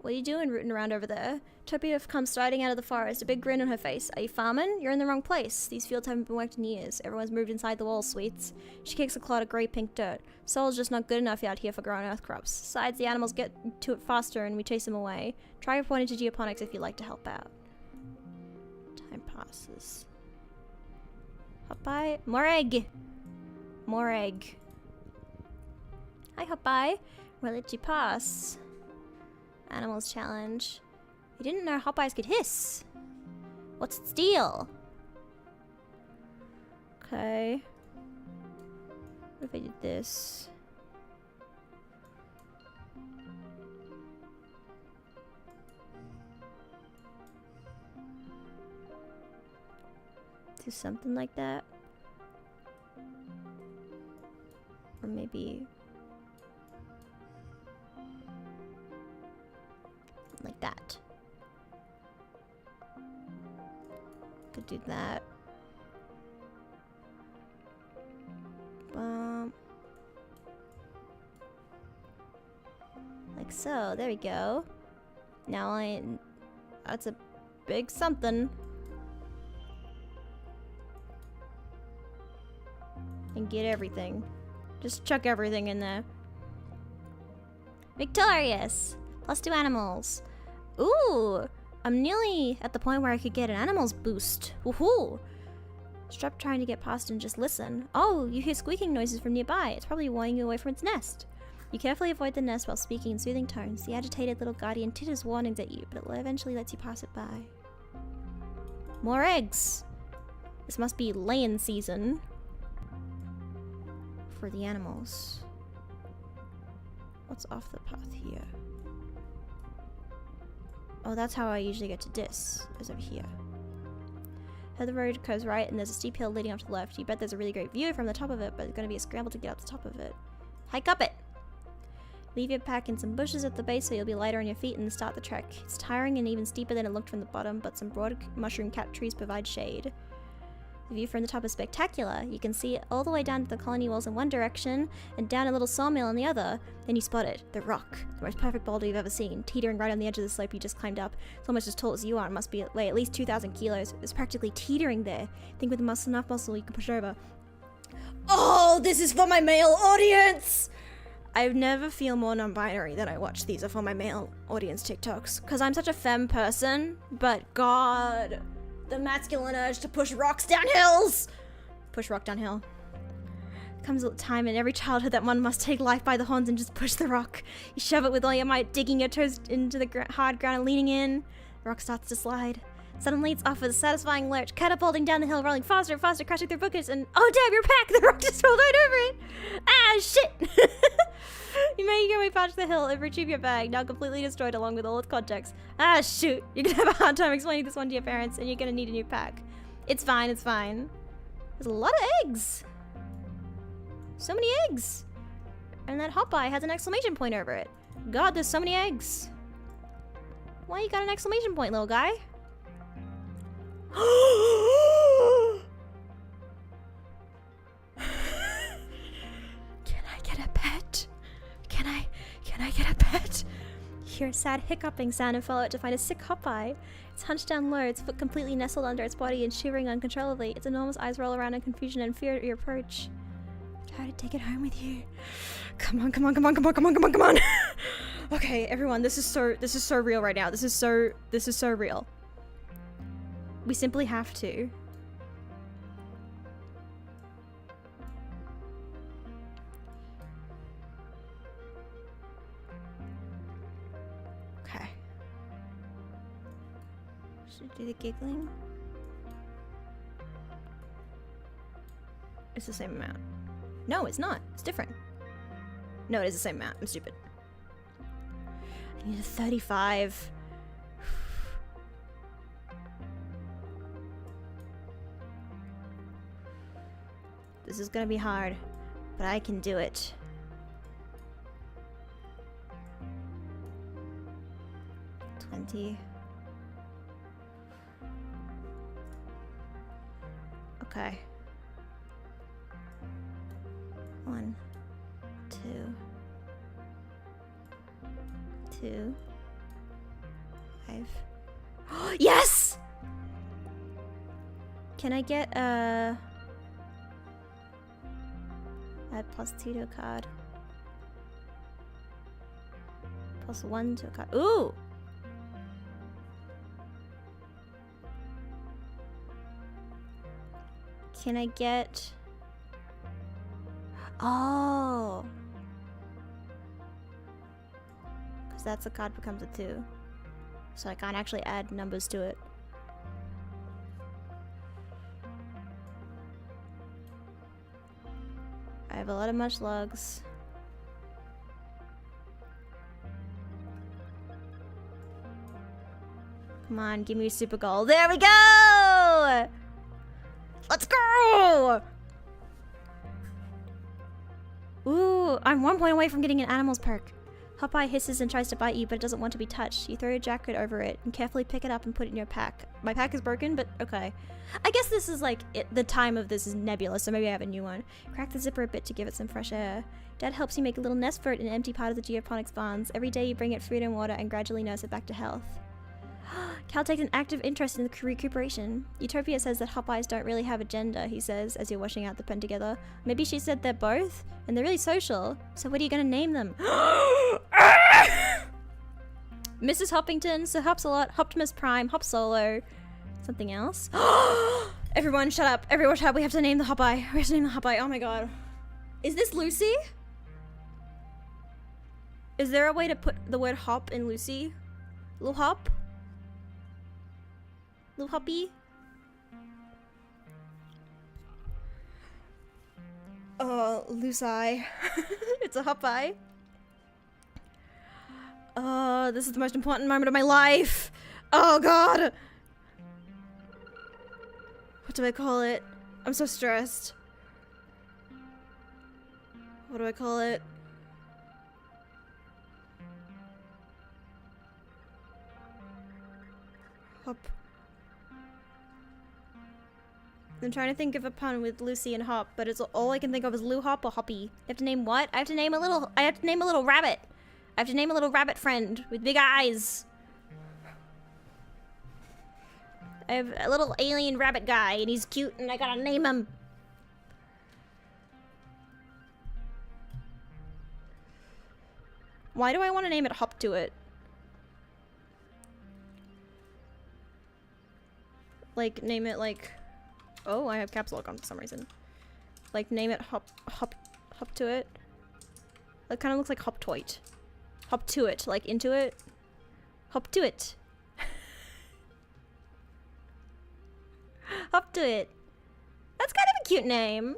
What are you doing rooting around over there? Topia comes striding out of the forest, a big grin on her face. Are you farming? You're in the wrong place. These fields haven't been worked in years. Everyone's moved inside the walls, sweets. She kicks a clod of grey-pink dirt. Soil's just not good enough out here for growing earth crops. Besides, the animals get to it faster and we chase them away. Try reporting to geoponics if you'd like to help out. Time passes. Hopeye? More egg! More egg. Hi, Hopeye. We'll let you pass. Animals challenge. You didn't know Hopeyes could hiss. What's its deal? Okay. What if I did this? Do something like that. Or maybe like that. Could do that. Like so. There we go. Now that's a big something. And get everything. Just chuck everything in there. Victorious! +2 animals. Ooh! I'm nearly at the point where I could get an animals boost. Woohoo! Stop trying to get past and just listen. Oh, you hear squeaking noises from nearby. It's probably warning you away from its nest. You carefully avoid the nest while speaking in soothing tones. The agitated little guardian titters warnings at you, but it eventually lets you pass it by. More eggs! This must be laying season for the animals. What's off the path here? Oh, that's how I usually get to Dis, is over here. Head the road goes right, and there's a steep hill leading off to the left. You bet there's a really great view from the top of it, but it's going to be a scramble to get up the top of it. Hike up it! Leave your pack in some bushes at the base so you'll be lighter on your feet and start the trek. It's tiring and even steeper than it looked from the bottom, but some broad mushroom-capped trees provide shade. The view from the top is spectacular. You can see it all the way down to the colony walls in one direction, and down a little sawmill in the other. Then you spot it. The rock. The most perfect boulder you've ever seen. Teetering right on the edge of the slope you just climbed up. It's almost as tall as you are. It must weigh at least 2,000 kilos. It's practically teetering there. Think with enough muscle you can push it over. Oh, this is for my male audience! I never feel more non-binary than I watch these are for my male audience TikToks. Because I'm such a femme person, but God... the masculine urge to push rocks down hills! Push rock downhill. Comes a time in every childhood that one must take life by the horns and just push the rock. You shove it with all your might, digging your toes into the hard ground and leaning in. The rock starts to slide. Suddenly it's off with a satisfying lurch, catapulting down the hill, rolling faster and faster, crashing through bushes, and oh damn, your pack! The rock just rolled right over it! Ah, shit! You make your way past the hill and retrieve your bag, now completely destroyed along with all its contents. Ah, shoot. You're gonna have a hard time explaining this one to your parents, and you're gonna need a new pack. It's fine, it's fine. There's a lot of eggs. So many eggs. And that Hopeye has an exclamation point over it. God, there's so many eggs. Why you got an exclamation point, little guy? Can I get a pet? Can I get a pet? You hear a sad hiccuping sound and follow it to find a sick Hopeye. It's hunched down low, its foot completely nestled under its body and shivering uncontrollably. Its enormous eyes roll around in confusion and fear at your approach. Try to take it home with you. Come on, come on, come on, come on, come on, come on, come on. Okay, everyone, this is so real right now. This is so real. We simply have to. Okay. Should I do the giggling? It's the same amount. No, it's not. It's different. No, it is the same amount. I'm stupid. I need a 35. This is gonna be hard, but I can do it. Okay. 1, 2, 2, 5. Yes! Can I get add +2 to a card? +1 to a card. Ooh! Can I get... Oh! Because that's a card becomes a 2. So I can't actually add numbers to it. I have a lot of much lugs. Come on, give me a super goal. There we go! Let's go! Ooh, I'm 1 point away from getting an animals perk. Hopeye hisses and tries to bite you, but it doesn't want to be touched. You throw your jacket over it and carefully pick it up and put it in your pack. My pack is broken, but okay. I guess this is like, the time of this is nebulous, so maybe I have a new one. Crack the zipper a bit to give it some fresh air. Dad helps you make a little nest for it in an empty part of the geoponics barns. Every day you bring it food and water and gradually nurse it back to health. Cal takes an active interest in the recuperation. Utopia says that Hopeyes don't really have a gender, he says, as you're washing out the pen together. Maybe she said they're both, and they're really social. So what are you gonna name them? Mrs. Hoppington, Sir Hopsalot, Optimus Prime, Hop Solo. Something else? Everyone shut up. Everyone shut up. We have to name the Hopeye. We have to name the Hopeye. Oh my god. Is this Lucy? Is there a way to put the word hop in Lucy? Little hop? Little hoppy? Oh, Lucy. It's a Hopeye. Oh, this is the most important moment of my life. Oh god. What do I call it? I'm so stressed. What do I call it? Hop. I'm trying to think of a pun with Lucy and Hop, but it's all I can think of is Lou Hop or Hoppy. I have to name what? I have to name a little rabbit. I have to name a little rabbit friend with big eyes. I have a little alien rabbit guy and he's cute and I gotta name him. Why do I want to name it Hop to it? Like, name it like... Oh, I have caps lock on for some reason. Like, name it Hop to it. That kind of looks like Hop Toit. Hop to it, like into it. Hop to it. Hop to it. That's kind of a cute name.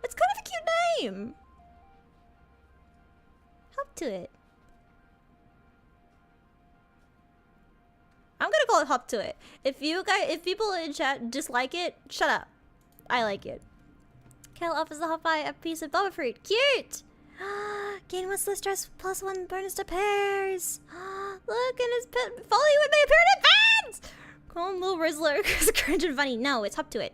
That's kind of a cute name. Hop to it. I'm gonna call it Hop to it. If people in chat dislike it, shut up. I like it. Cal offers the Hopeye a piece of bubba fruit. Cute! Gain what's the stress +1 bonus to pairs. Look, and his pet follow you with my apparent fans! Call him Little Rizzler because cringe and funny. No, it's Hop to it.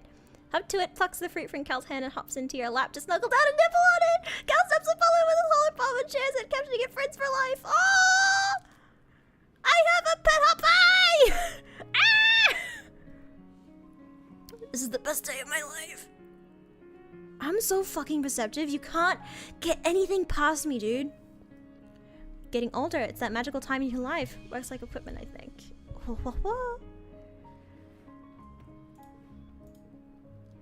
Hop to it plucks the fruit from Cal's hand and hops into your lap to snuggle down and nibble on it. Cal steps and follow with his whole palm and shares it, capturing it friends for life. Oh! I have a pet Hopeye! Ah! This is the best day of my life. I'm so fucking perceptive. You can't get anything past me, dude. Getting older. It's that magical time in your life. Works like equipment, I think.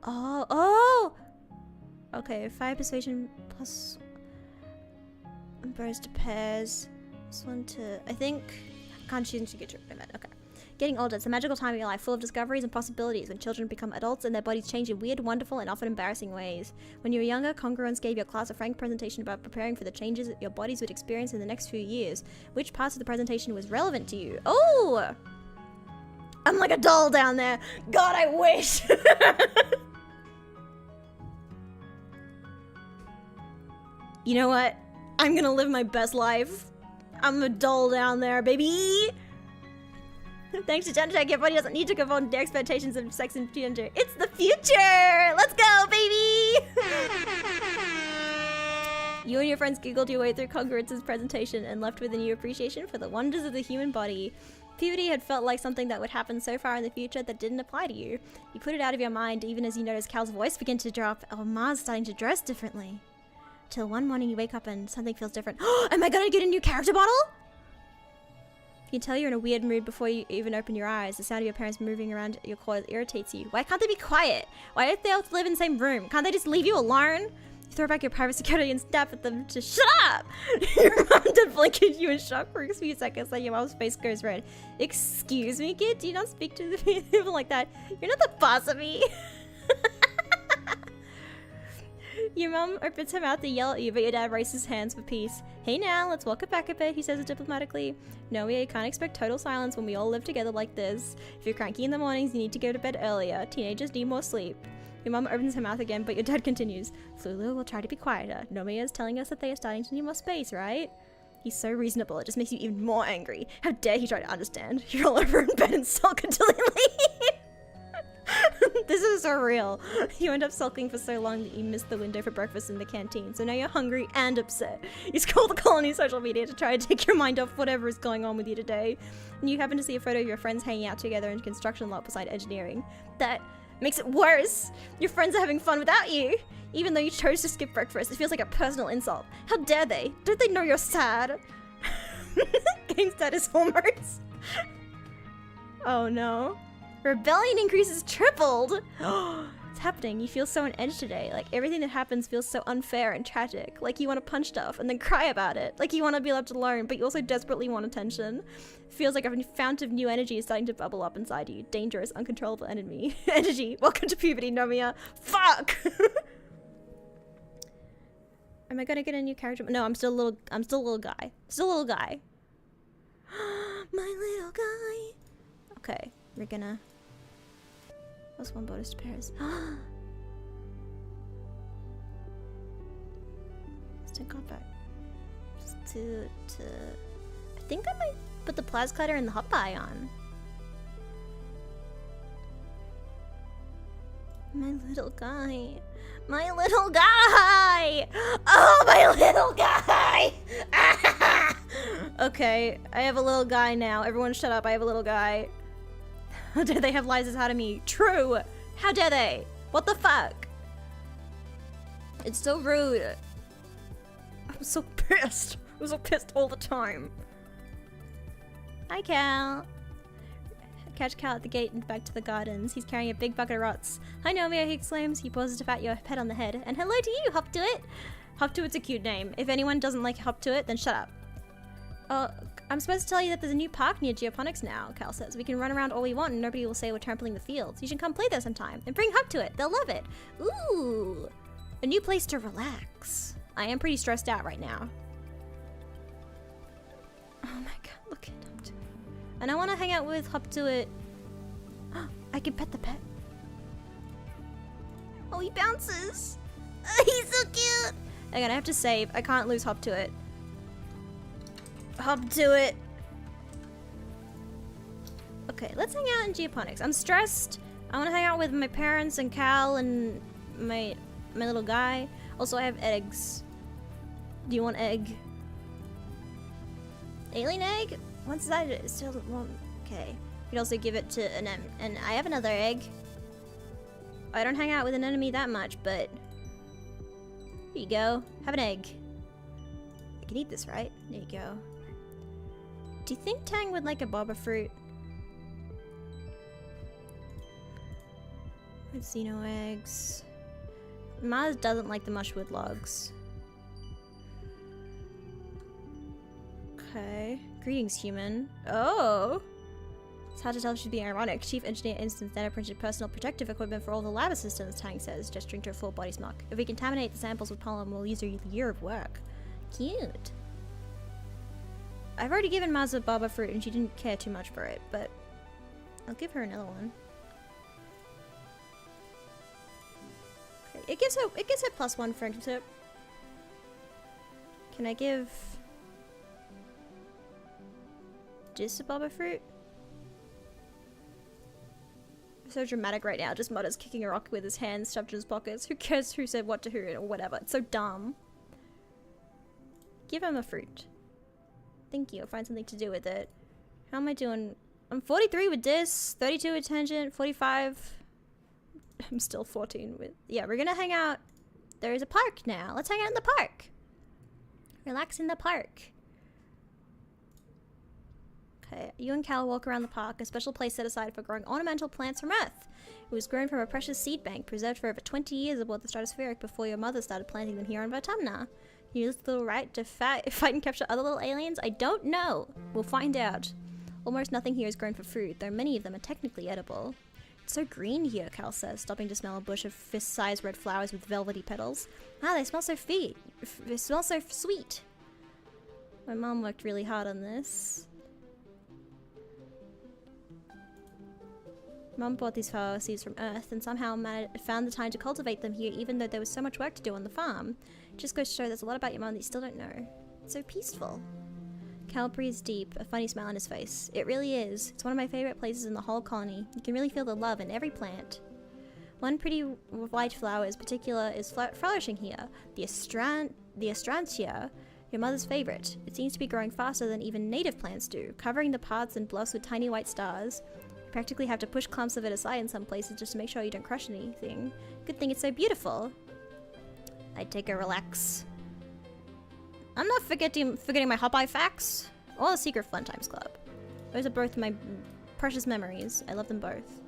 Oh! Okay, 5 persuasion plus... bonus to pairs. This one to... I think... Can't choose to get your event. Okay. Getting older. It's a magical time of your life, full of discoveries and possibilities. When children become adults and their bodies change in weird, wonderful, and often embarrassing ways. When you were younger, congruence gave your class a frank presentation about preparing for the changes that your bodies would experience in the next few years. Which parts of the presentation was relevant to you? Oh! I'm like a doll down there. God, I wish! You know what? I'm gonna live my best life. I'm a doll down there, baby! Thanks to gender check, your body doesn't need to conform to their expectations of sex and gender. It's the future! Let's go, baby! You and your friends giggled your way through Congruence's presentation and left with a new appreciation for the wonders of the human body. Puberty had felt like something that would happen so far in the future that didn't apply to you. You put it out of your mind even as you noticed Cal's voice begin to drop. Oh, Mars starting to dress differently. Till one morning you wake up and something feels different. Am I gonna get a new character bottle? You can tell you're in a weird mood before you even open your eyes. The sound of your parents moving around your core irritates you. Why can't they be quiet? Why don't they all live in the same room? Can't they just leave you alone? You throw back your private security and snap at them to shut up! Your mom did blink at you in shock for a few seconds, then your mom's face goes red. Excuse me, kid? Do you not speak to the people like that? You're not the boss of me! Your mom opens her mouth to yell at you, but your dad raises his hands for peace. Hey now, let's walk it back a bit, he says it diplomatically. No, you can't expect total silence when we all live together like this. If you're cranky in the mornings, you need to go to bed earlier. Teenagers need more sleep. Your mom opens her mouth again, but your dad continues. Flulu will try to be quieter. Nomia is telling us that they are starting to need more space, right? He's so reasonable, it just makes you even more angry. How dare he try to understand? You're all over in bed and sulk until he leaves. This is so real. You end up sulking for so long that you miss the window for breakfast in the canteen, so now you're hungry and upset. You scroll the colony social media to try to take your mind off whatever is going on with you today. And you happen to see a photo of your friends hanging out together in a construction lot beside engineering. That makes it worse. Your friends are having fun without you. Even though you chose to skip breakfast, it feels like a personal insult. How dare they? Don't they know you're sad? Getting status hormones. Oh no. Rebellion increases tripled! It's happening. You feel so on edge today. Like, everything that happens feels so unfair and tragic. Like, you want to punch stuff and then cry about it. Like, you want to be left alone, but you also desperately want attention. Feels like a fountain of new energy is starting to bubble up inside you. Dangerous, uncontrollable energy. Welcome to puberty, Nomia. Fuck! Am I gonna get a new character? No, I'm still a little guy. Still a little guy. My little guy. Okay, we're gonna... What's one bonus to pairs? Instant combat. Just to... I think I might put the Plasclatter and the Hot Buy on. My little guy. My little guy! Oh, my little guy! Okay, I have a little guy now. Everyone shut up, I have a little guy. How dare they have lies as hard to me? True! How dare they? What the fuck? It's so rude. I'm so pissed. I'm so pissed all the time. Hi, Cal. Catch Cal at the gate and back to the gardens. He's carrying a big bucket of rots. Hi, Nomia, he exclaims. He pauses to pat your pet on the head. And hello to you, Hoptuit. Hoptuit's a cute name. If anyone doesn't like Hoptuit, then shut up. I'm supposed to tell you that there's a new park near Geoponics now, Cal says. We can run around all we want and nobody will say we're trampling the fields. You should come play there sometime. And bring Hoptuit. They'll love it. Ooh. A new place to relax. I am pretty stressed out right now. Oh my god, look at Hoptuit. And I want to hang out with Hoptuit. I can pet the pet. Oh, he bounces. He's so cute. Again, I have to save. I can't lose Hoptuit. Hoptuit. Okay, let's hang out in Geoponics. I'm stressed. I want to hang out with my parents and Cal and my little guy. Also, I have eggs. Do you want egg? Alien egg? What's that? It still doesn't want... Okay. You could also give it to an and I have another egg. I don't hang out with an enemy that much, but... Here you go. Have an egg. I can eat this, right? There you go. Do you think Tang would like a baba fruit? Let's see, no eggs. Mars doesn't like the mushwood logs. Okay. Greetings, human. Oh! It's hard to tell if she's being ironic. Chief Engineer Instance nano-printed personal protective equipment for all the lab assistants, Tang says, gesturing to a full body smock. If we contaminate the samples with pollen, we'll use a year of work. Cute. I've already given Maz a baba fruit and she didn't care too much for it, but I'll give her another one. Okay, it gives her +1 friendship. Can I give just a baba fruit? So dramatic right now, just mutters, kicking a rock with his hands stuffed in his pockets. Who cares who said what to who or whatever? It's so dumb. give him a fruit. Thank you. I'll find something to do with it. How am I doing? I'm 43 with this, 32 with tangent, 45. I'm still 14 with... Yeah, we're gonna hang out. There's a park now. Let's hang out in the park. Relax in the park. Okay, you and Cal walk around the park, a special place set aside for growing ornamental plants from Earth. It was grown from a precious seed bank, preserved for over 20 years aboard the stratospheric before your mother started planting them here on Vertumna. You use the little right to fight and capture other little aliens? I don't know. We'll find out. Almost nothing here is grown for food, though many of them are technically edible. It's so green here, Cal says, stopping to smell a bush of fist-sized red flowers with velvety petals. Ah, they smell so they smell so sweet. My mom worked really hard on this. Mum bought these flower seeds from Earth and somehow found the time to cultivate them here even though there was so much work to do on the farm. It just goes to show there's a lot about your mum that you still don't know. It's so peaceful. Cal breathes deep, a funny smile on his face. It really is. It's one of my favorite places in the whole colony. You can really feel the love in every plant. One pretty white flower in particular is flourishing here. The astrantia, your mother's favorite. It seems to be growing faster than even native plants do, covering the paths and bluffs with tiny white stars. You practically have to push clumps of it aside in some places just to make sure you don't crush anything. Good thing it's so beautiful. I'd take a relax. I'm not forgetting my Hopeye facts or the Secret Fun Times Club. Those are both my precious memories. I love them both.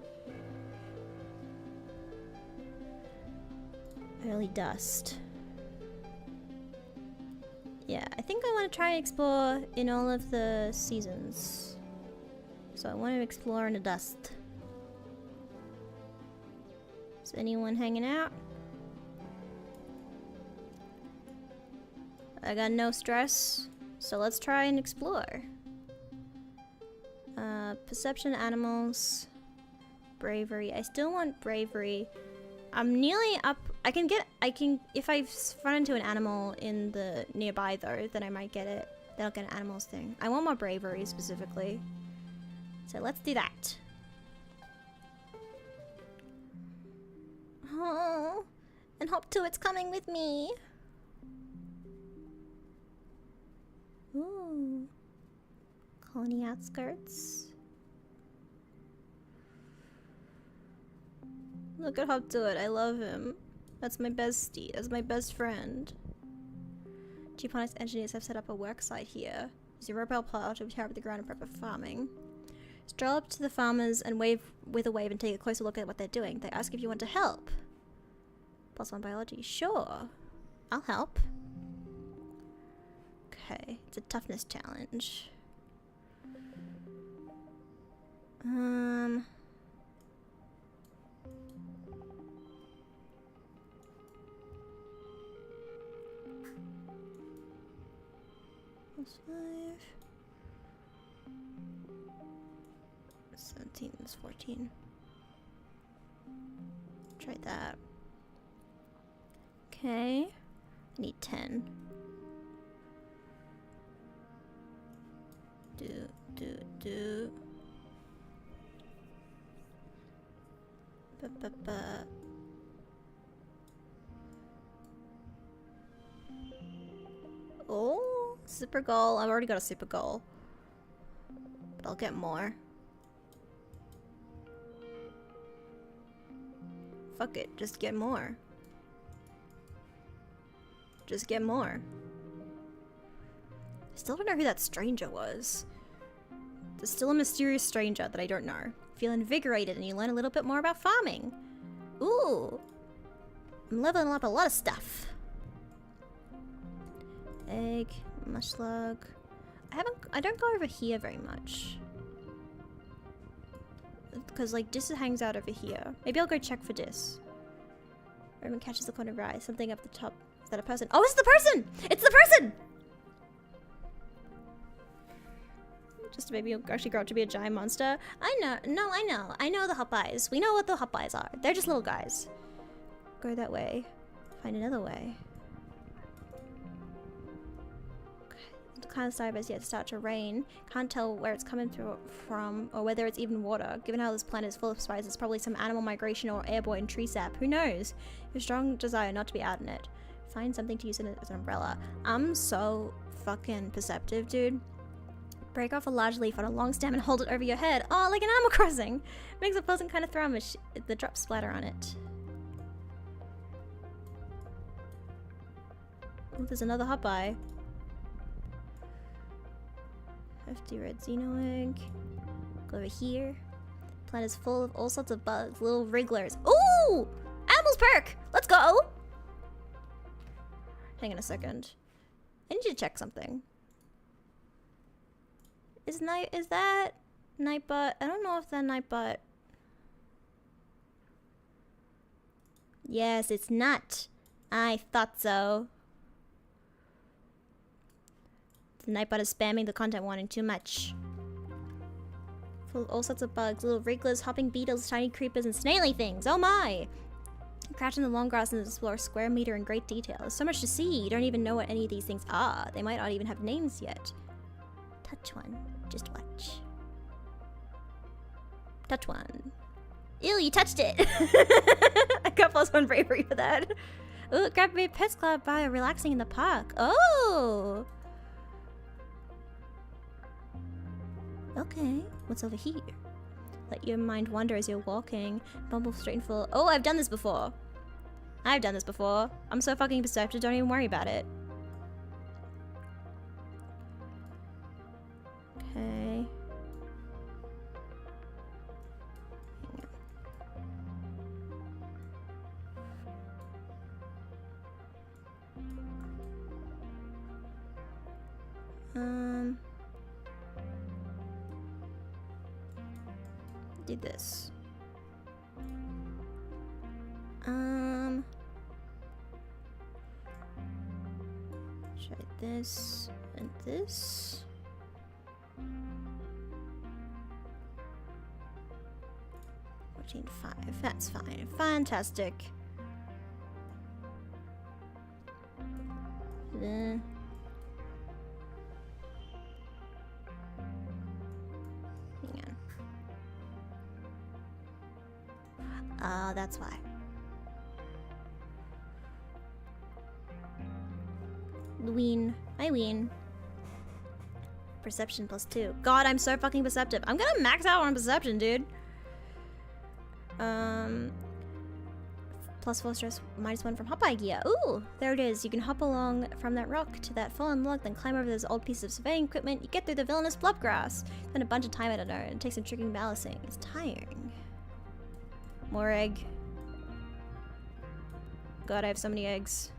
Early dust. Yeah, I think I want to try and explore in all of the seasons. So I want to explore in the dust. Is anyone hanging out? I got no stress, so let's try and explore. Perception, animals, bravery. I still want bravery. I'm nearly up. I can, if I run into an animal in the nearby though, then I might get it. Then I'll get an animals thing. I want more bravery specifically. So let's do that. Oh, and Hop 2, it's coming with me. Ooh. Colony outskirts. Look at Hop 2, I love him. That's my bestie. That's my best friend. Geoponics engineers have set up a work site here. Use your repel plow to tear up the ground and prep for farming. Stroll up to the farmers and wave with a wave and take a closer look at what they're doing. They ask if you want to help. +1 biology. Sure. I'll help. Okay. It's a toughness challenge. +5. 17 is 14. Try that. Okay. I need 10. Do. Oh, super goal. I've already got a super goal. But I'll get more. Fuck it, just get more. Just get more. I still don't know who that stranger was. There's still a mysterious stranger that I don't know. Feel invigorated and you learn a little bit more about farming. Ooh. I'm leveling up a lot of stuff. Egg, mushslug. I don't go over here very much. Because like Dis hangs out over here. Maybe I'll go check for Dis. Roman catches the corner of your eye. Something up the top. Is that a person? Oh, it's the person! It's the person! Just maybe you'll actually grow up to be a giant monster. I know. No, I know. I know the Hopeyes. We know what the Hopeyes are. They're just little guys. Go that way. Find another way. Okay. Kind of started as yet to start to rain. Can't tell where it's coming from or whether it's even water. Given how this planet is full of spices, it's probably some animal migration or airborne tree sap. Who knows? Your strong desire not to be out in it. find something to use it as an umbrella. I'm so fucking perceptive, dude. Break off a large leaf on a long stem and hold it over your head. Oh, like an Animal Crossing. Makes a pleasant kind of thrum as the drops splatter on it. Oh, there's another hot eye. Hefty red xeno egg. Go over here. Plant is full of all sorts of bugs, little wrigglers. Ooh! Animals perk! Let's go! Hang on a second. I need you to check something. Is that Nightbot? I don't know if that Nightbot. Yes, it's not. I thought so. The Nightbot is spamming the content wanting too much. Full of all sorts of bugs, little wrigglers, hopping beetles, tiny creepers, and snaily things. Oh my! Crouch in the long grass and explore square meter in great detail. There's so much to see. You don't even know what any of these things are. They might not even have names yet. Touch one. Just watch. Touch one. Ew, you touched it! I got +1 bravery for that. Ooh, grab me a pets club by relaxing in the park. Oh! Okay, what's over here? Let your mind wander as you're walking. Bumble straight and full. Oh, I've done this before. I've done this before. I'm so fucking perceptive, don't even worry about it. Okay. Do this. Try this and this. 14.5. That's fine. Fantastic. Hang on. Oh, that's why. Ween. I ween. Perception +2. God, I'm so fucking perceptive. I'm gonna max out on perception, dude. +4 stress, -1 from hop eye gear. Ooh, there it is. You can hop along from that rock to that fallen log, then climb over those old pieces of surveying equipment. You get through the villainous blob grass. Spend a bunch of time, I don't know, and take some tricking balancing. It's tiring. More egg. God, I have so many eggs.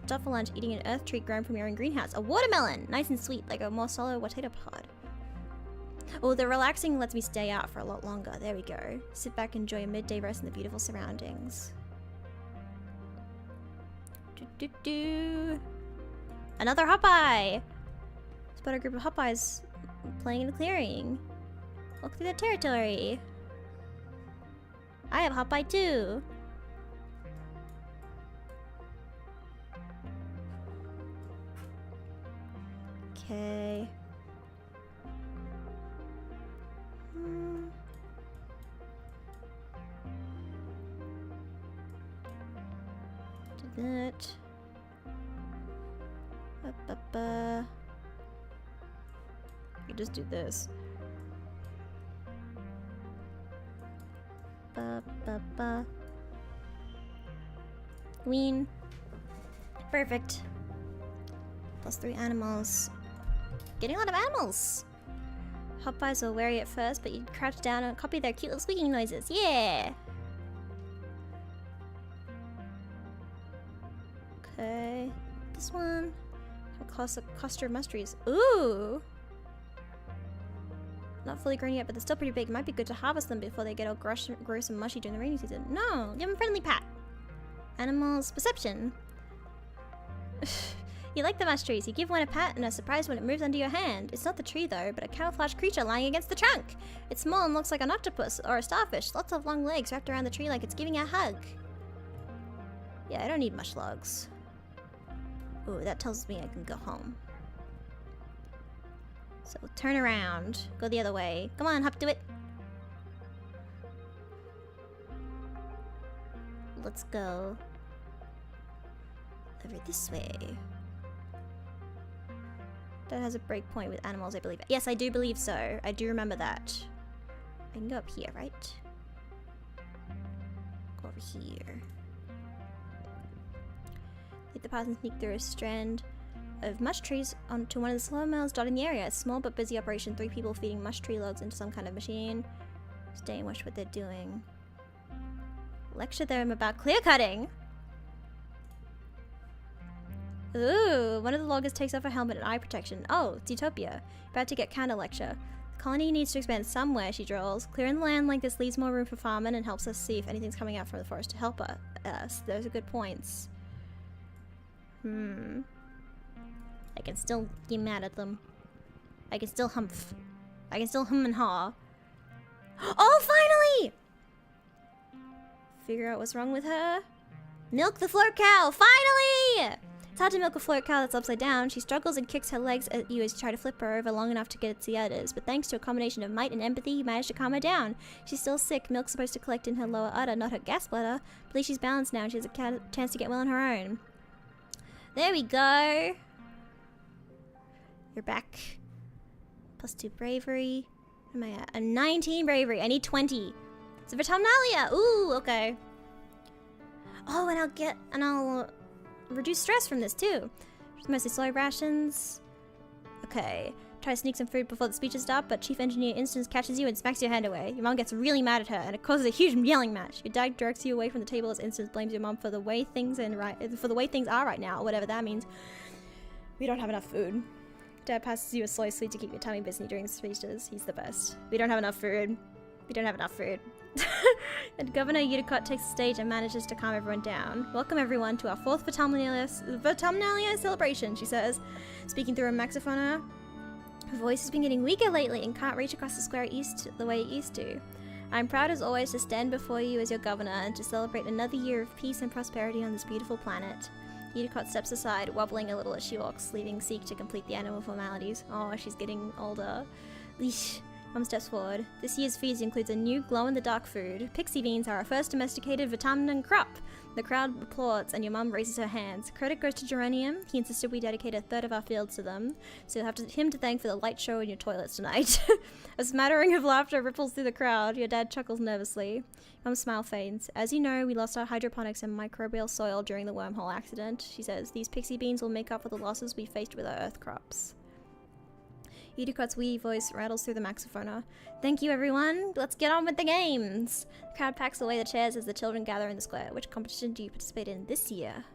Stop for lunch, eating an earth treat grown from your own greenhouse. A watermelon! Nice and sweet, like a more solid potato pod. Oh, the relaxing lets me stay out for a lot longer. There we go. Sit back, enjoy a midday rest in the beautiful surroundings. Another hop eye! Spot a group of hop eyes playing in the clearing. Walk through their territory. I have hop eye too. Okay. Do that. You just do this. Queen. Perfect. +3 animals. Getting a lot of animals. Hop eyes are wary at first, but you crouch down and copy their cute little squeaking noises. Yeah! Okay. This one. Cluster musties. Ooh! Not fully grown yet, but they're still pretty big. Might be good to harvest them before they get all gross and mushy during the rainy season. No! Give them a friendly pat. Animals. Perception. You like the mush trees. You give one a pat and are surprised when it moves under your hand. It's not the tree though, but a camouflaged creature lying against the trunk. It's small and looks like an octopus or a starfish. Lots of long legs wrapped around the tree like it's giving a hug. Yeah, I don't need mush logs. Ooh, that tells me I can go home. So turn around. Go the other way. Come on, hop to it. Let's go. Over this way. That has a breakpoint with animals, I believe. Yes, I do believe so. I do remember that. I can go up here, right? Go over here. Lead the path and sneak through a strand of mush trees onto one of the solar mills dotting the area. A small but busy operation. 3 people feeding mush tree logs into some kind of machine. Stay and watch what they're doing. Lecture them about clear cutting. Ooh, one of the loggers takes off a helmet and eye protection. Oh, it's Utopia. About to get counter lecture. The colony needs to expand somewhere, she drawls. Clearing the land like this leaves more room for farming and helps us see if anything's coming out from the forest to help us. Those are good points. I can still get mad at them. I can still humph. I can still hum and haw. Oh, finally! Figure out what's wrong with her. Milk the float cow, finally! It's hard to milk a float cow that's upside down. She struggles and kicks her legs at you as you try to flip her over long enough to get it to the udders. But thanks to a combination of might and empathy, you manage to calm her down. She's still sick. Milk's supposed to collect in her lower udder, not her gas bladder. But at least she's balanced now and she has a chance to get well on her own. There we go. You're back. +2 bravery. What am I at? A 19 bravery. I need 20. It's a Vitamnalia. Ooh, okay. Oh, and I'll reduce stress from this too. It's mostly soy rations. Okay. Try to sneak some food before the speeches start, but Chief Engineer Instance catches you and smacks your hand away. Your mom gets really mad at her, and it causes a huge yelling match. Your dad directs you away from the table as Instance blames your mom for the way things are right now, or whatever that means. We don't have enough food. Dad passes you a soy sweet to keep your tummy busy during the speeches. He's the best. We don't have enough food. We don't have enough food. And Governor Udicott takes the stage and manages to calm everyone down. Welcome everyone to our 4th Vitamnalia celebration, she says, speaking through a maxophone. Her voice has been getting weaker lately and can't reach across the square east the way it used to. I'm proud as always to stand before you as your governor and to celebrate another year of peace and prosperity on this beautiful planet. Udicott steps aside, wobbling a little as she walks, leaving Seek to complete the animal formalities. Oh, she's getting older. Leash. Mom steps forward. This year's feast includes a new glow-in-the-dark food. Pixie beans are our first domesticated vitamin crop. The crowd applauds, and your mum raises her hands. Credit goes to Geranium. He insisted we dedicate a third of our fields to them, so you'll have him to thank for the light show in your toilets tonight. A smattering of laughter ripples through the crowd. Your dad chuckles nervously. Mum's smile fades. As you know, we lost our hydroponics and microbial soil during the wormhole accident, she says. These pixie beans will make up for the losses we faced with our earth crops. Udicott's wee voice rattles through the maxophone. Thank you, everyone. Let's get on with the games. The crowd packs away the chairs as the children gather in the square. Which competition do you participate in this year?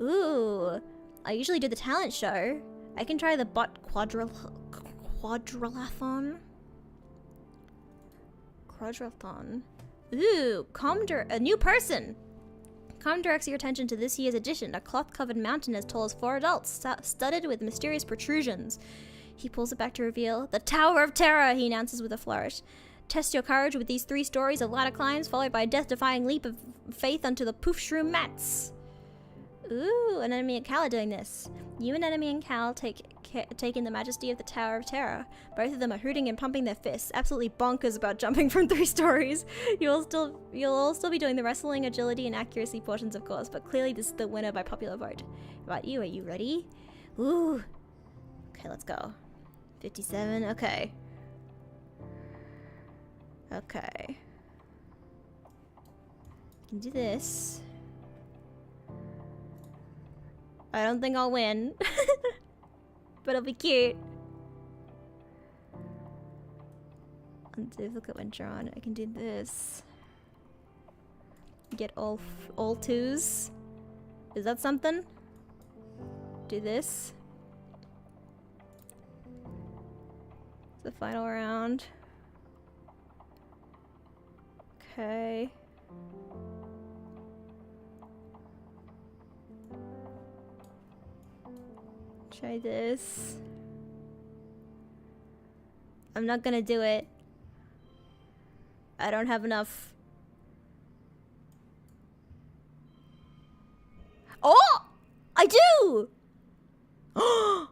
Ooh, I usually do the talent show. I can try the bot quadrathon. Ooh, a new person. Com directs your attention to this year's edition, a cloth-covered mountain as tall as 4 adults, studded with mysterious protrusions. He pulls it back to reveal the Tower of Terror, he announces with a flourish. Test your courage with these 3 stories of ladder climbs, followed by a death-defying leap of faith onto the poof shroom mats. Ooh, Enemy and Cal are doing this. You and Enemy and Cal take in the majesty of the Tower of Terror. Both of them are hooting and pumping their fists, absolutely bonkers about jumping from 3 stories. You'll all still be doing the wrestling, agility, and accuracy portions, of course, but clearly this is the winner by popular vote. How about you? Are you ready? Ooh. Okay, let's go. 57, okay. Okay. Can do this. I don't think I'll win. But it'll be cute. Look at when drawn. I can do this. Get all 2s. Is that something? Do this. The final round. Okay. Try this. I'm not gonna do it. I don't have enough. Oh! I do! I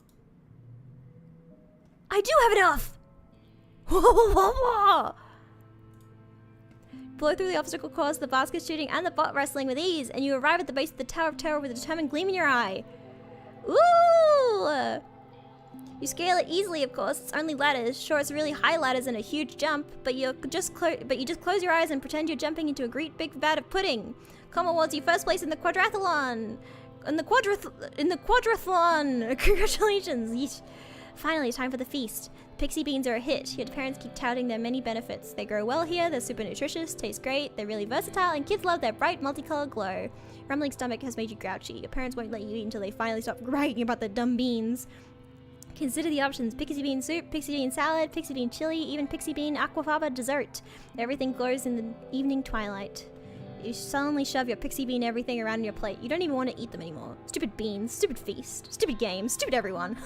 do have enough! blow through the obstacle course, the basket shooting, and the bot wrestling with ease, and you arrive at the base of the Tower of Terror with a determined gleam in your eye. Ooh! You scale it easily, of course. It's only ladders. Sure, it's really high ladders and a huge jump, but you just close your eyes and pretend you're jumping into a great big vat of pudding. Come awards you first place in the quadrathlon. In the quadrathlon. Congratulations. Yeesh. Finally, time for the feast. Pixie beans are a hit. Your parents keep touting their many benefits. They grow well here, they're super nutritious, taste great, they're really versatile, and kids love their bright, multicolored glow. Rumbling stomach has made you grouchy. Your parents won't let you eat until they finally stop writing about the dumb beans. Consider the options: pixie bean soup, pixie bean salad, pixie bean chili, even pixie bean aquafaba dessert. Everything glows in the evening twilight. You suddenly shove your pixie bean everything around your plate. You don't even want to eat them anymore. Stupid beans, stupid feast, stupid game, stupid everyone.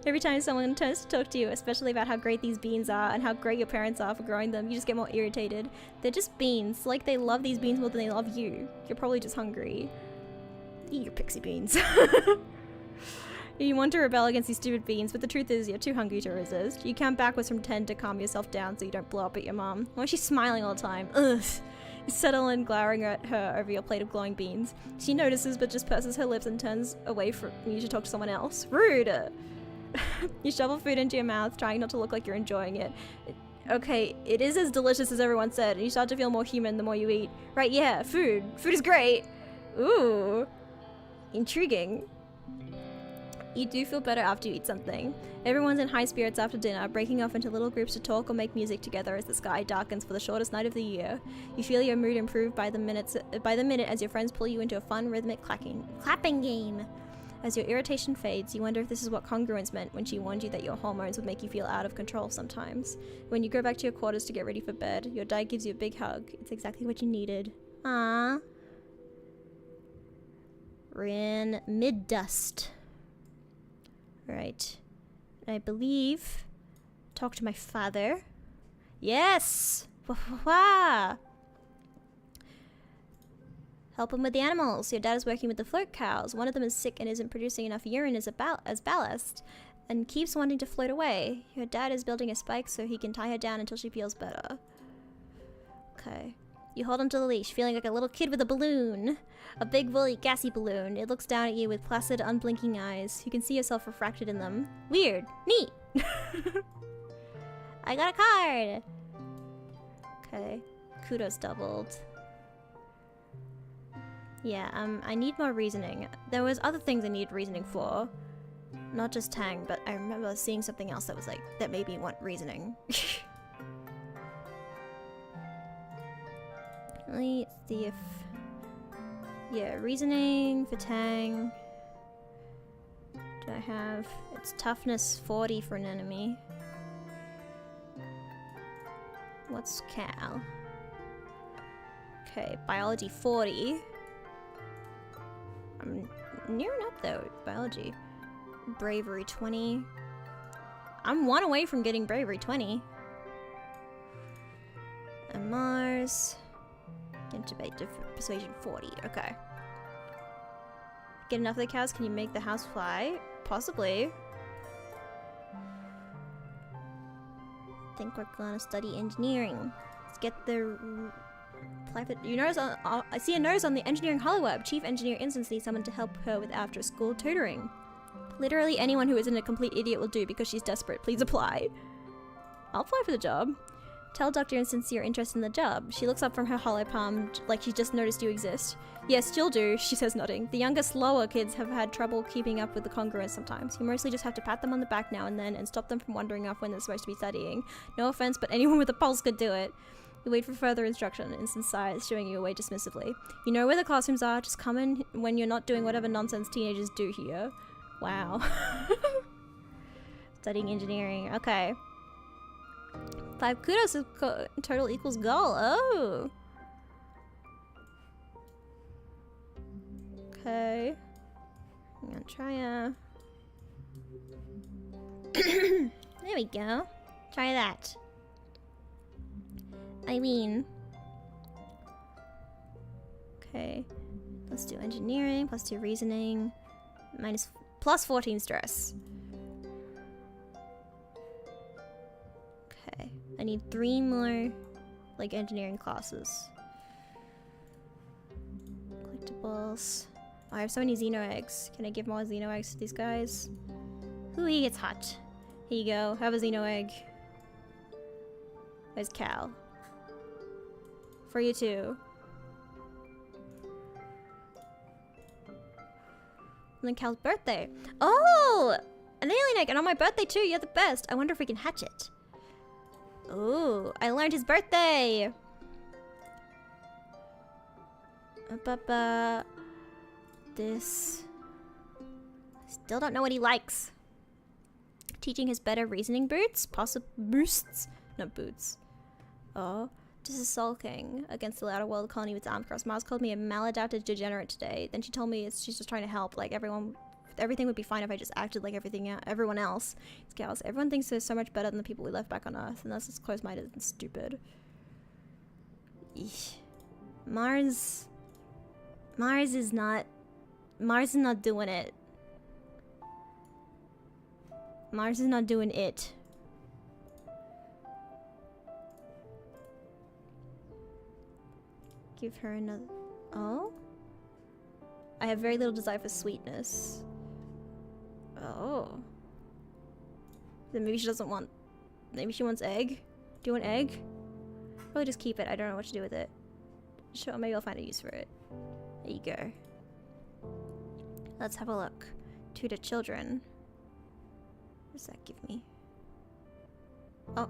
Every time someone turns to talk to you, especially about how great these beans are and how great your parents are for growing them, you just get more irritated. They're just beans. Like, they love these beans more than they love you. You're probably just hungry. Eat your pixie beans. You want to rebel against these stupid beans, but the truth is you're too hungry to resist. You count backwards from 10 to calm yourself down so you don't blow up at your mom. Why is she smiling all the time? Ugh. You settle in, glowering at her over your plate of glowing beans. She notices but just purses her lips and turns away from you to talk to someone else. Rude! You shovel food into your mouth, trying not to look like you're enjoying it. Okay, it is as delicious as everyone said, and you start to feel more human the more you eat. Right, yeah, food. Food is great! Ooh. Intriguing. You do feel better after you eat something. Everyone's in high spirits after dinner, breaking off into little groups to talk or make music together as the sky darkens for the shortest night of the year. You feel your mood improve by the minute as your friends pull you into a fun rhythmic clapping game. As your irritation fades, you wonder if this is what congruence meant when she warned you that your hormones would make you feel out of control sometimes. When you go back to your quarters to get ready for bed, your dad gives you a big hug. It's exactly what you needed. Aww. We're in mid-dust. Right. I believe... Talk to my father. Yes! Wah-wah-wah! Help him with the animals. Your dad is working with the float cows. One of them is sick and isn't producing enough urine as ballast, and keeps wanting to float away. Your dad is building a spike so he can tie her down until she feels better. Okay. You hold onto the leash, feeling like a little kid with a balloon. A big, woolly, gassy balloon. It looks down at you with placid, unblinking eyes. You can see yourself refracted in them. Weird. Neat. I got a card. Okay. Kudos doubled. Yeah, I need more reasoning. There was other things I needed reasoning for. Not just Tang, but I remember seeing something else that was like, that made me want reasoning. Let's see if... Yeah, reasoning for Tang. Do I have... It's toughness 40 for an enemy. What's Cal? Okay, biology 40. I'm nearing up though, biology. Bravery 20. I'm one away from getting bravery 20. And Mars... Intubate persuasion 40. Okay. Get enough of the cows, can you make the house fly? Possibly. Think we're gonna study engineering. Let's get the private. You notice I see a notice on the engineering holoweb. Chief engineer Instance needs someone to help her with after-school tutoring. Literally anyone who isn't a complete idiot will do because she's desperate. Please apply. I'll apply for the job. Tell Dr. Instance you're interested in the job. She looks up from her hollow palm like she just noticed you exist. Yes, she'll do, she says, nodding. The younger, slower kids have had trouble keeping up with the congruence sometimes. You mostly just have to pat them on the back now and then and stop them from wandering off when they're supposed to be studying. No offense, but anyone with a pulse could do it. You wait for further instruction. Instance sighs, shooing you away dismissively. You know where the classrooms are, just come in when you're not doing whatever nonsense teenagers do here. Wow. Studying engineering, okay. 5 kudos total equals goal. Oh. Okay. I'm gonna try a... There we go. Try that. Eileen. Okay. Let's do engineering, plus 2 reasoning, plus 14 stress. Okay. I need 3 more like engineering classes. Collectibles. Oh, I have so many Xeno eggs. Can I give more Xeno eggs to these guys? Ooh, he gets hot. Here you go. Have a Xeno egg. Where's Cal? For you too. And then Cal's birthday. Oh! An alien egg! And on my birthday too! You're the best! I wonder if we can hatch it. Ooh, I learned his birthday! This... Still don't know what he likes. Teaching his better reasoning boots? Boosts? Not boots. Oh. Just is sulking against the outer world colony with its arms crossed. Mars called me a maladapted degenerate today. Then she told me she's just trying to help. Like everything would be fine if I just acted like everyone else. It's chaos. Everyone thinks they're so much better than the people we left back on Earth, and that's just close-minded and stupid. Eesh. Mars is not doing it. Mars is not doing it. Give her another... Oh? I have very little desire for sweetness. Oh. Then maybe she doesn't want... Maybe she wants egg? Do you want egg? Probably just keep it. I don't know what to do with it. Sure, maybe I'll find a use for it. There you go. Let's have a look. Tutor children. What does that give me? Oh.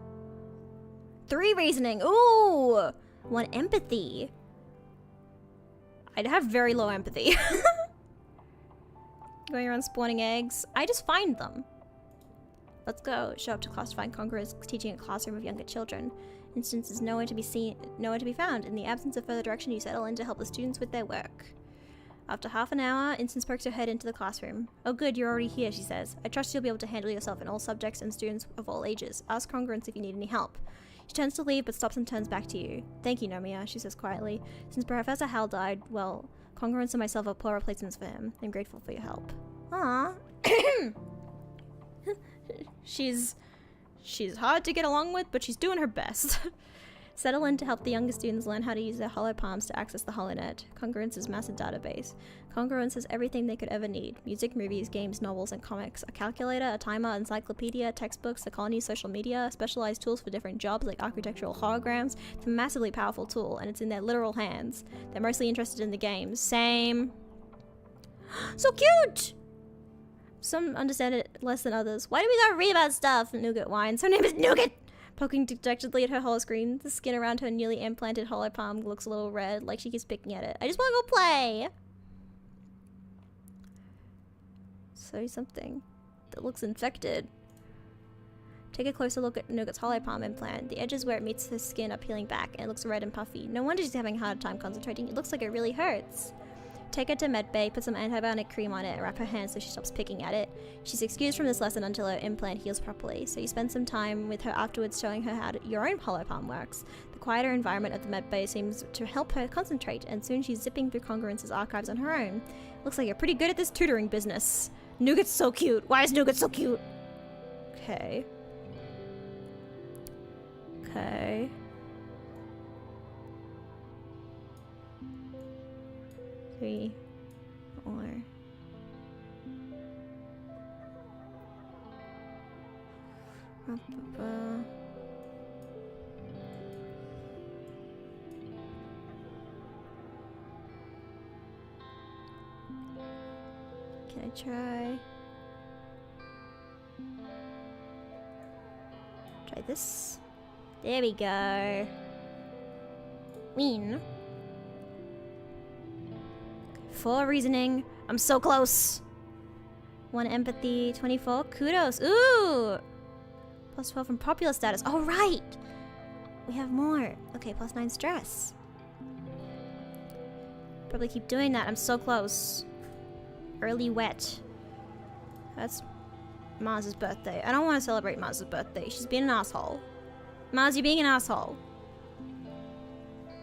3 reasoning! Ooh! 1 empathy. I'd have very low empathy. Going around spawning eggs. I just find them. Let's go. Show up to class to find Conquerors teaching a classroom of younger children. Instance is nowhere to be seen, nowhere to be found. In the absence of further direction, you settle in to help the students with their work. After half an hour, Instance pokes her head into the classroom. Oh good, you're already here, she says. I trust you'll be able to handle yourself in all subjects and students of all ages. Ask Congruence if you need any help. She turns to leave, but stops and turns back to you. Thank you, Nomia, she says quietly. Since Professor Hal died, well, Congruence and myself are poor replacements for him. I'm grateful for your help. Aww. She's hard to get along with, but she's doing her best. Settle in to help the younger students learn how to use their hollow palms to access the HoloNet, Congruence's massive database. Congruence has everything they could ever need. Music, movies, games, novels, and comics. A calculator, a timer, encyclopedia, textbooks, the colony's social media, specialized tools for different jobs like architectural holograms. It's a massively powerful tool, and it's in their literal hands. They're mostly interested in the games. Same. So cute! Some understand it less than others. Why do we gotta read about stuff? Nougat whines. Her name is Nougat! Poking dejectedly at her holoscreen, the skin around her newly implanted hollow palm looks a little red, like she keeps picking at it. I just want to go play! So something that looks infected. Take a closer look at Nougat's hollow palm implant. The edges where it meets her skin are peeling back, and it looks red and puffy. No wonder she's having a hard time concentrating. It looks like it really hurts. Take her to medbay, put some antibiotic cream on it, and wrap her hand so she stops picking at it. She's excused from this lesson until her implant heals properly, so you spend some time with her afterwards showing her how your own hollow palm works. The quieter environment of the medbay seems to help her concentrate, and soon she's zipping through Congruence's archives on her own. Looks like you're pretty good at this tutoring business. Nougat's so cute. Why is Nougat so cute? Okay. Okay. Three, 4. Can I try? Try this. There we go. Win. 4 reasoning. I'm so close. 1 empathy. 24. Kudos. Ooh. Plus 12 from popular status. Oh, right. We have more. Okay, plus 9 stress. Probably keep doing that. I'm so close. Early wet. That's Mars's birthday. I don't want to celebrate Mars's birthday. She's been an asshole. Mars, you're being an asshole.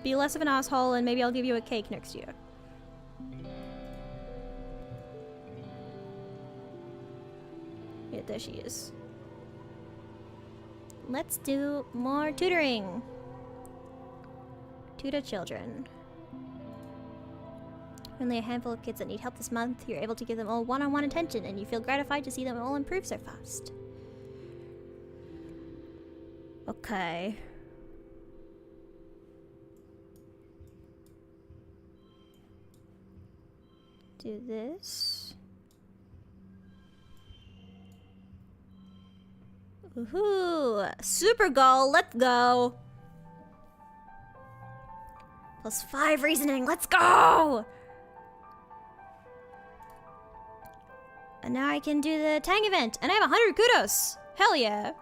Be less of an asshole and maybe I'll give you a cake next year. Yeah, there she is. Let's do more tutoring. Tutor children. Only a handful of kids that need help this month. You're able to give them all one-on-one attention, and you feel gratified to see them all improve so fast. Okay. Do this. Woohoo! Super goal, let's go! +5 reasoning, let's go! And now I can do the Tang event, and I have 100 kudos! Hell yeah!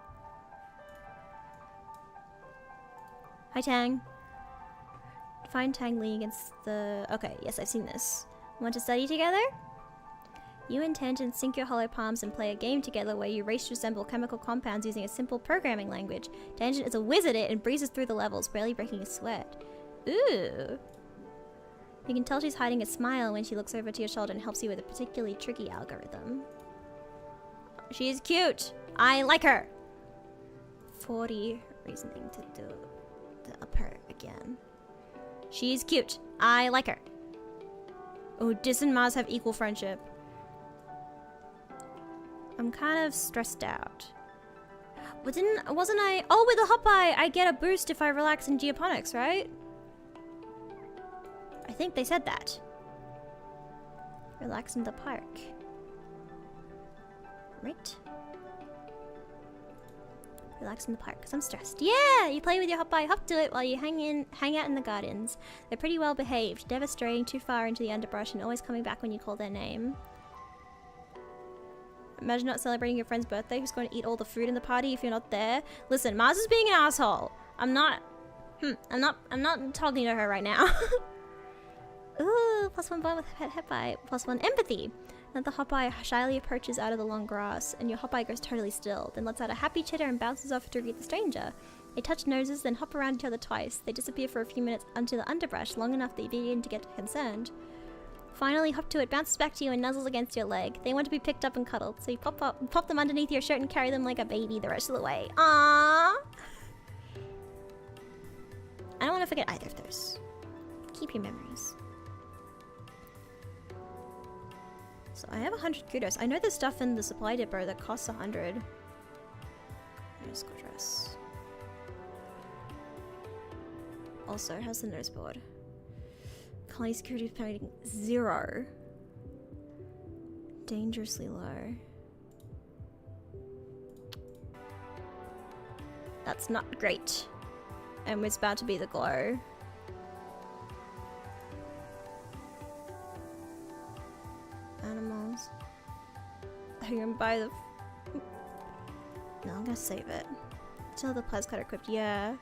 Hi Tang. Find Tang Li against the... Okay, yes, I've seen this. Want to study together? You and Tangent sync your hollow palms and play a game together where you race to resemble chemical compounds using a simple programming language. Tangent is a whiz at it and breezes through the levels, barely breaking a sweat. Ooh. You can tell she's hiding a smile when she looks over to your shoulder and helps you with a particularly tricky algorithm. She's cute. I like her. 40 reasoning to do the upper again. She's cute. I like her. Oh, Dis and Mars have equal friendship. I'm kind of stressed out. But wasn't I... Oh, with the hop eye, I get a boost if I relax in geoponics, right? I think they said that. Relax in the park. Right? Relax in the park, because I'm stressed. Yeah! You play with your hop eye, hop to it while you hang out in the gardens. They're pretty well behaved, never straying too far into the underbrush and always coming back when you call their name. Imagine not celebrating your friend's birthday who's going to eat all the food in the party if you're not there. Listen, Mars is being an asshole. I'm not talking to her right now. Ooh, +1 bond with pet Hopeye. +1 empathy. Then the Hopeye shyly approaches out of the long grass, and your Hopeye goes totally still, then lets out a happy chitter and bounces off to greet the stranger. They touch noses, then hop around each other twice. They disappear for a few minutes onto the underbrush, long enough that you begin to get concerned. Finally, hop to it, bounces back to you, and nuzzles against your leg. They want to be picked up and cuddled, so you pop them underneath your shirt and carry them like a baby the rest of the way. Aww! I don't want to forget either of those. Keep your memories. So I have 100 kudos. I know there's stuff in the supply depot that costs 100. Musical dress. Also, how's the nose board? Colony security is paying 0. Dangerously low. That's not great. And it's about to be the glow. Animals. I'm gonna buy the... No, I'm gonna save it. Still have the plas cutter equipped, yeah.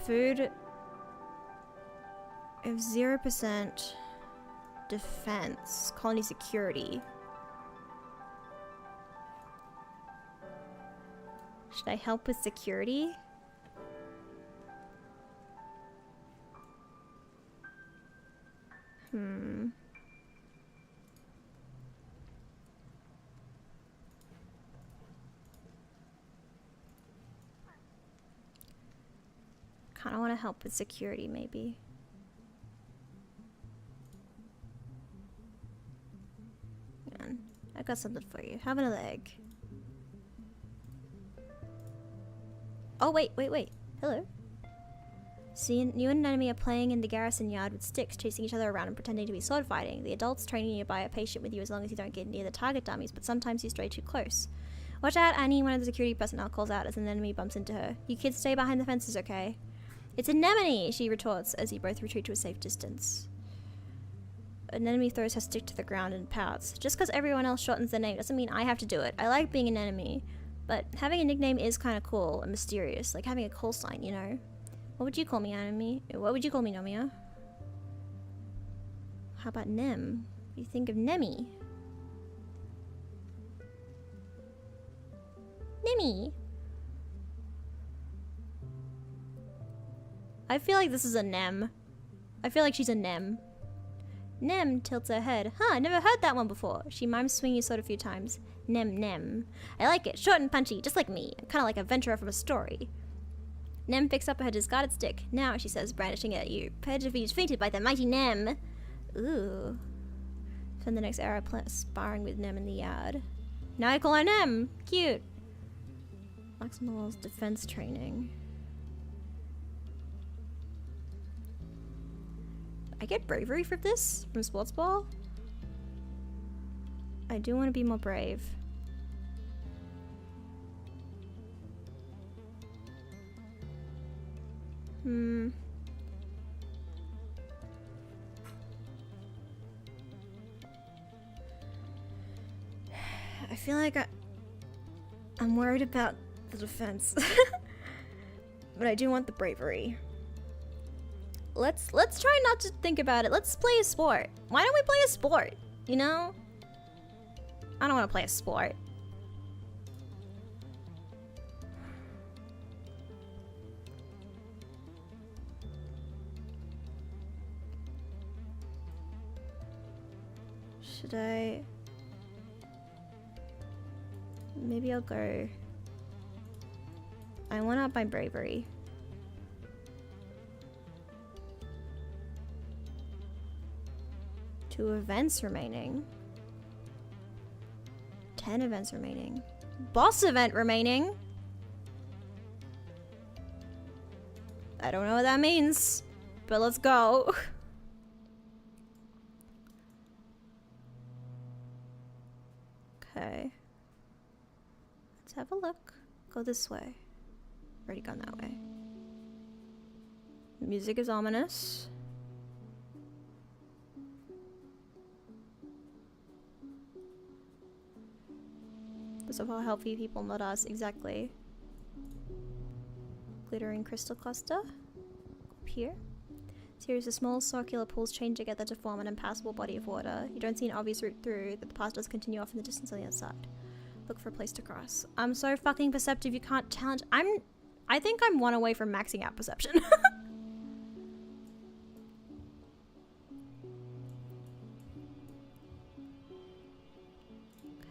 Food of 0% defense. Colony security. Should I help with security? Kinda wanna help with security, maybe. Man, I got something for you. Have another egg. Oh, wait. Hello. See, you and Nomia are playing in the garrison yard with sticks, chasing each other around and pretending to be sword fighting. The adults training nearby are patient with you as long as you don't get near the target dummies, but sometimes you stray too close. Watch out, Annie, one of the security personnel calls out as an enemy bumps into her. You kids stay behind the fences, okay? It's Anemone, she retorts as you both retreat to a safe distance. Anemone throws her stick to the ground and pouts. Just because everyone else shortens their name doesn't mean I have to do it. I like being an enemy, but having a nickname is kind of cool and mysterious, like having a call sign, you know? What would you call me, Anime? What would you call me, Nomia? How about Nem? What do you think of Nemi? Nemi! I feel like this is a Nem. I feel like she's a Nem. Nem tilts her head. Huh, I never heard that one before. She mimes swinging your sword a few times. Nem. I like it. Short and punchy, just like me. I'm kind of like a venturer from a story. Nem picks up her discarded stick. Now, she says, brandishing it at you. Purge of you is fainted by the mighty Nem. Ooh. Spend the next hour sparring with Nem in the yard. Now I call her Nem. Cute. Max on the Wall's defense training. I get bravery from this? From sports ball? I do want to be more brave. I feel like I'm worried about the defense. But I do want the bravery. Let's try not to think about it. Let's play a sport. Why don't we play a sport? You know? I don't want to play a sport. Should I? Maybe I'll go. I want up my bravery. Two events remaining. 10 events remaining. Boss event remaining. I don't know what that means, but let's go. Okay. Let's have a look. Go this way. Already gone that way. Music is ominous. This will help you people, not us. Exactly. Glittering crystal cluster. Up here. Series of small circular pools chain together to form an impassable body of water. You don't see an obvious route through, but the path does continue off in the distance on the other side. Look for a place to cross. I'm so fucking perceptive, you can't challenge. I think I'm one away from maxing out perception.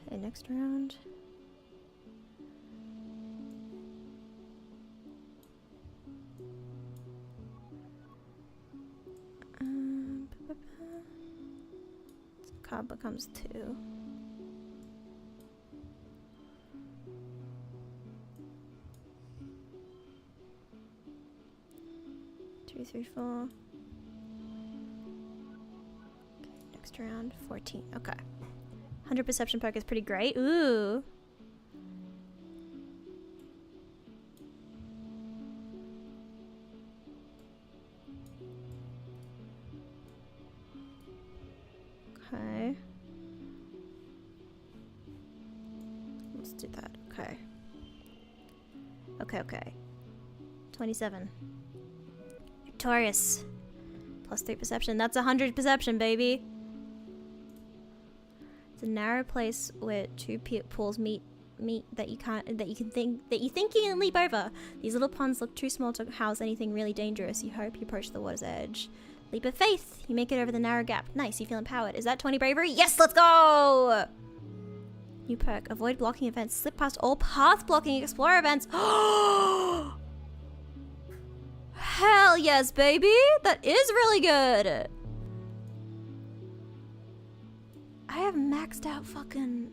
Okay, next round. Card becomes 2. 2, 3, 4. Okay, next round, 14. Okay. 100 perception poke is pretty great. Ooh. Okay. Let's do that. Okay. Okay. 27. Victorious. Plus 3 perception. That's 100 perception, baby. It's a narrow place where two pools meet that you think you can leap over. These little ponds look too small to house anything really dangerous. You hope you approach the water's edge. Leap of faith. You make it over the narrow gap. Nice, you feel empowered. Is that 20 bravery? Yes, let's go! New perk. Avoid blocking events. Slip past all path blocking explorer events. Hell yes, baby! That is really good! I have maxed out fucking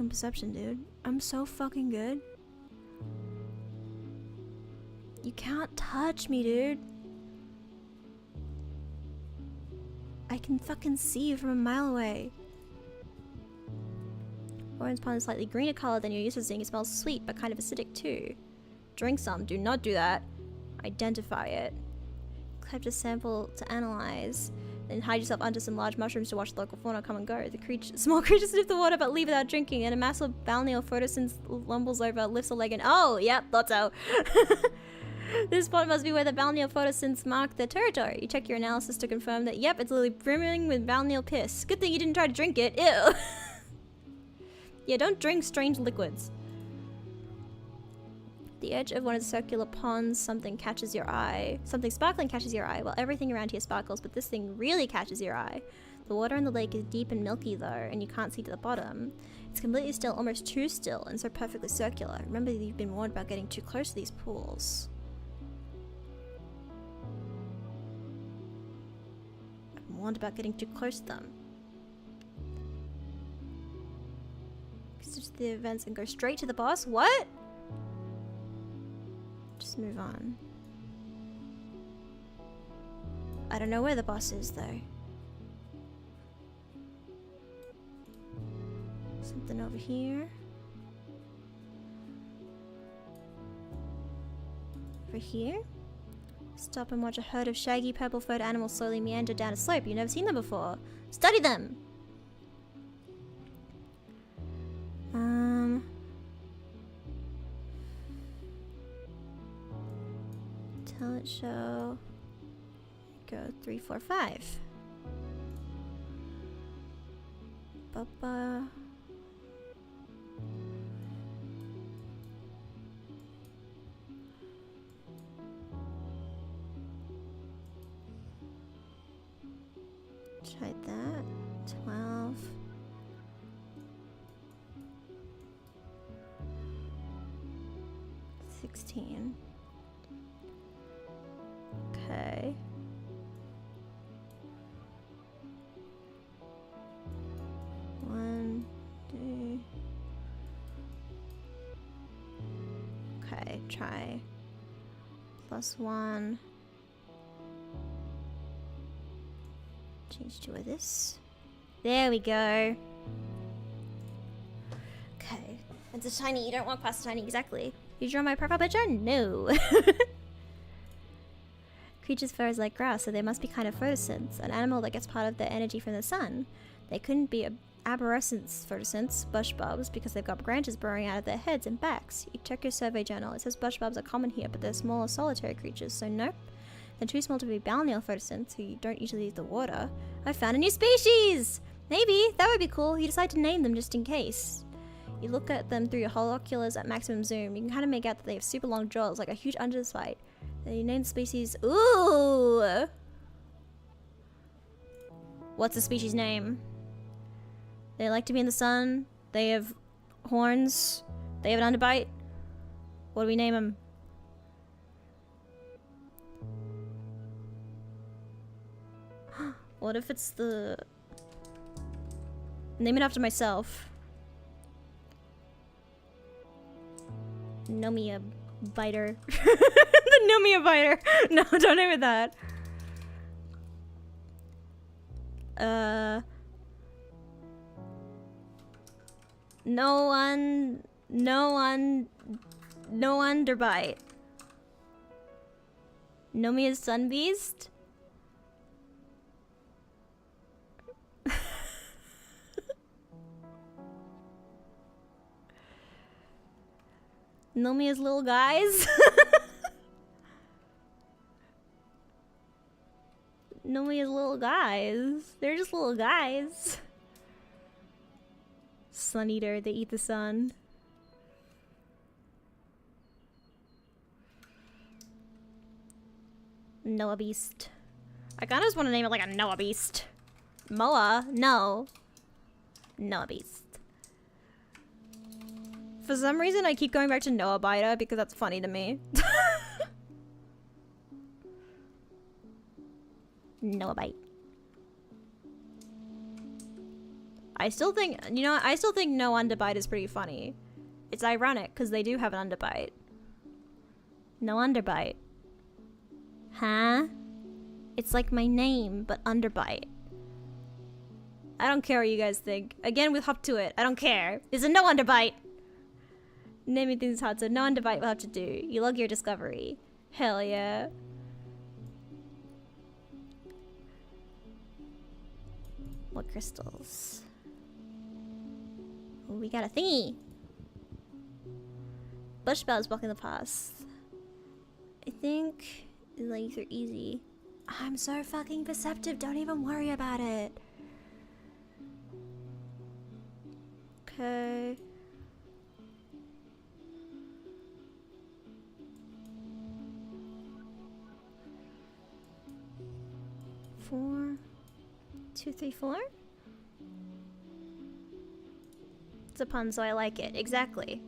perception, dude. I'm so fucking good. You can't touch me, dude. I can fucking see you from a mile away. Orange pond is slightly greener color than you're used to seeing. It smells sweet, but kind of acidic too. Drink some. Do not do that. Identify it. Collect a sample to analyze. Then hide yourself under some large mushrooms to watch the local fauna come and go. The small creatures sniff the water but leave without drinking, and a massive balneal photosynth lumbles over, lifts a leg, and oh, yep, thought so. This spot must be where the balneal photosynths mark their territory. You check your analysis to confirm that, yep, it's literally brimming with balneal piss. Good thing you didn't try to drink it. Ew. Yeah, don't drink strange liquids. The edge of one of the circular ponds, something catches your eye. Something sparkling catches your eye. Well, everything around here sparkles, but this thing really catches your eye. The water in the lake is deep and milky though, and you can't see to the bottom. It's completely still, almost too still, and so perfectly circular. Remember that you've been warned about getting too close to these pools. I've been warned about getting too close to them. Just the events and go straight to the boss? What? Just move on. I don't know where the boss is though. Something over here. Over here? Stop and watch a herd of shaggy purple-furred animals slowly meander down a slope. You've never seen them before. Study them! Talent show. Go 3, 4, 5. Bubba. Tried that. 12. $16. Okay. One, two. Okay, try. +1. Change to this. There we go. Okay. It's a shiny. You don't walk past a shiny. Exactly. You draw my profile picture? No. Creature's fur is like grass, so they must be kind of photosynths, an animal that gets part of their energy from the sun. They couldn't be arborescents photosynths, bush bulbs, because they've got branches burrowing out of their heads and backs. You check your survey journal. It says bush bulbs are common here, but they're smaller solitary creatures, so nope. They're too small to be balneal photosynths, who don't usually leave the water. I found a new species! Maybe, that would be cool. You decide to name them just in case. You look at them through your holoculars at maximum zoom. You can kind of make out that they have super long jaws, like a huge underbite. Then you name the species. Ooh! What's the species name? They like to be in the sun. They have horns. They have an underbite. What do we name them? What if it's the... Name it after myself. Nomia biter. The Nomia biter. No, don't name it that. No underbite. Nomia's sun beast. Nomia's little guys. Nomia's little guys. They're just little guys. Sun eater, they eat the sun. Noah beast. I kinda just want to name it like a Noah beast. Moa? No. Noah beast. For some reason, I keep going back to Noah biter because that's funny to me. Noah bite. I still think, you know, I still think no underbite is pretty funny. It's ironic because they do have an underbite. No underbite. Huh? It's like my name, but underbite. I don't care what you guys think. Again, we hop to it. I don't care. There's a no underbite. Naming things hard, so no underbite will have to do. You log your discovery. Hell yeah. What crystals? Ooh, we got a thingy. Bush bells blocking the path. I think these are easy. I'm so fucking perceptive. Don't even worry about it. Okay. 2, 3, 4. It's a pun, so I like it. Exactly.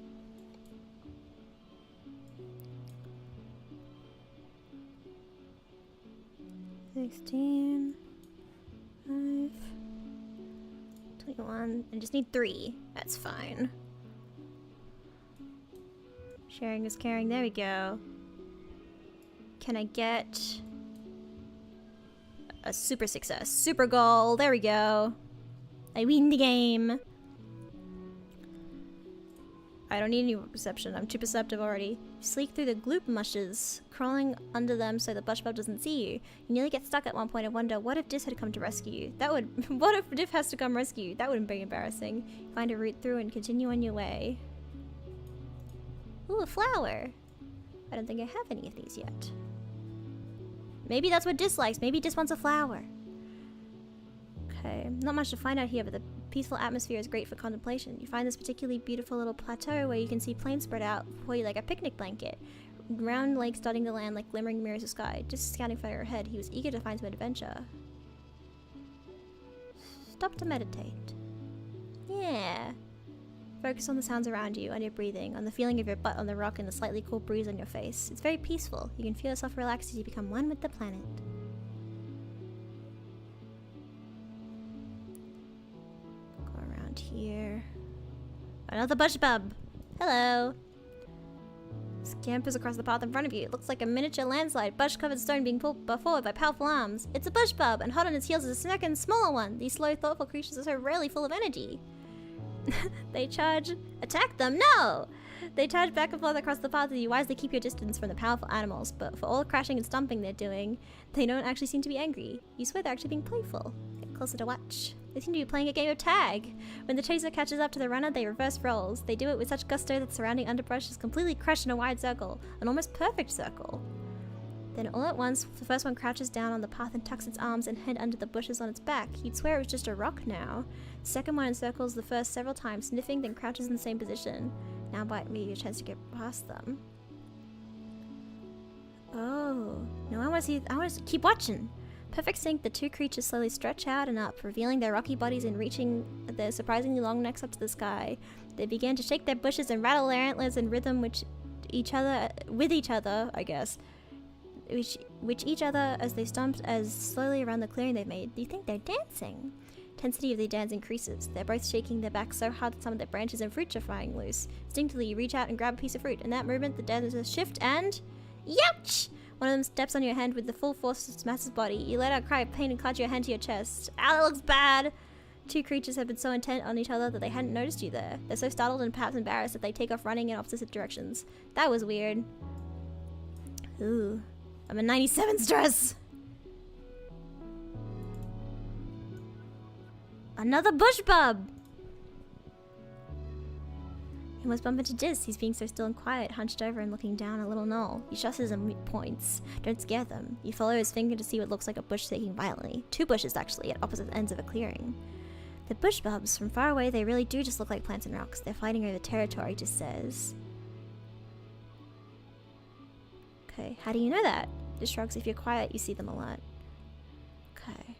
$16, $5, $21. I just need 3. That's fine. Sharing is caring. There we go. Can I get a super success? Super goal. There we go. I win the game. I don't need any perception. I'm too perceptive already. You sleek through the gloop mushes, crawling under them so the bushbub doesn't see you. You nearly get stuck at one point and wonder, what if Dis had come to rescue you? That would... what if Diff has to come rescue you? That wouldn't be embarrassing. Find a route through and continue on your way. Ooh, a flower. I don't think I have any of these yet. Maybe that's what Dis likes. Maybe Dis wants a flower. Okay, not much to find out here, but the peaceful atmosphere is great for contemplation. You find this particularly beautiful little plateau where you can see plains spread out before you like a picnic blanket. Round lakes dotting the land like glimmering mirrors of sky. Just scouting further ahead, he was eager to find some adventure. Stop to meditate. Yeah. Focus on the sounds around you, on your breathing, on the feeling of your butt on the rock and the slightly cool breeze on your face. It's very peaceful. You can feel yourself relax as you become one with the planet. Go around here. Another bushbub! Hello! Scampers across the path in front of you. It looks like a miniature landslide, bush-covered stone being pulled forward by powerful arms. It's a bushbub, and hot on its heels is a second, smaller one. These slow, thoughtful creatures are so rarely full of energy. They charge... Attack them? No! They charge back and forth across the path as you wisely keep your distance from the powerful animals, but for all the crashing and stomping they're doing, they don't actually seem to be angry. You swear they're actually being playful. Get closer to watch. They seem to be playing a game of tag. When the chaser catches up to the runner, they reverse roles. They do it with such gusto that surrounding underbrush is completely crushed in a wide circle, an almost perfect circle. Then all at once, the first one crouches down on the path and tucks its arms and head under the bushes on its back. You'd swear it was just a rock now. The second one encircles the first several times, sniffing, then crouches in the same position. Now might be a chance to get past them. Oh, no, I want to keep watching. Perfect sync, the two creatures slowly stretch out and up, revealing their rocky bodies and reaching their surprisingly long necks up to the sky. They began to shake their bushes and rattle their antlers in rhythm with each other, I guess. Which each other as they stomped as slowly around the clearing they've made. Do you think they're dancing? Intensity of the dance increases. They're both shaking their backs so hard that some of their branches and fruits are flying loose. Instinctively, you reach out and grab a piece of fruit. In that movement, the dancers shift and... Youch! One of them steps on your hand with the full force of its massive body. You let out a cry of pain and clutch your hand to your chest. Ow, that looks bad! Two creatures have been so intent on each other that they hadn't noticed you there. They're so startled and perhaps embarrassed that they take off running in opposite directions. That was weird. Ooh. I'm a 97 stress! Another bushbub! He must bump into Diz. He's being so still and quiet, hunched over and looking down a little knoll. He shushes and points. Don't scare them. You follow his finger to see what looks like a bush shaking violently. Two bushes, actually, at opposite ends of a clearing. The bushbubs, from far away, they really do just look like plants and rocks. They're fighting over territory, Diz says. Okay, how do you know that? Just shrugs. If you're quiet, you see them a lot. Okay.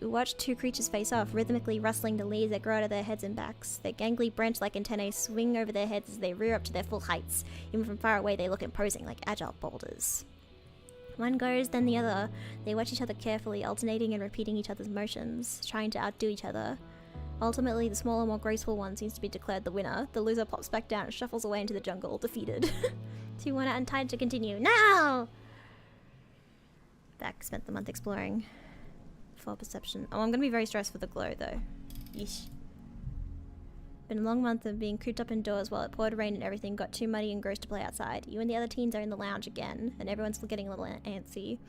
You watch two creatures face off, rhythmically rustling the leaves that grow out of their heads and backs. Their gangly branch-like antennae swing over their heads as they rear up to their full heights. Even from far away, they look imposing, like agile boulders. One goes, then the other. They watch each other carefully, alternating and repeating each other's motions, trying to outdo each other. Ultimately, the smaller, more graceful one seems to be declared the winner. The loser pops back down and shuffles away into the jungle, defeated. 2-1 out and tied to continue. Now! Back, spent the month exploring. 4 perception. Oh, I'm gonna be very stressed for the glow, though. Yeesh. Been a long month of being cooped up indoors while it poured rain and everything got too muddy and gross to play outside. You and the other teens are in the lounge again, and everyone's getting a little antsy.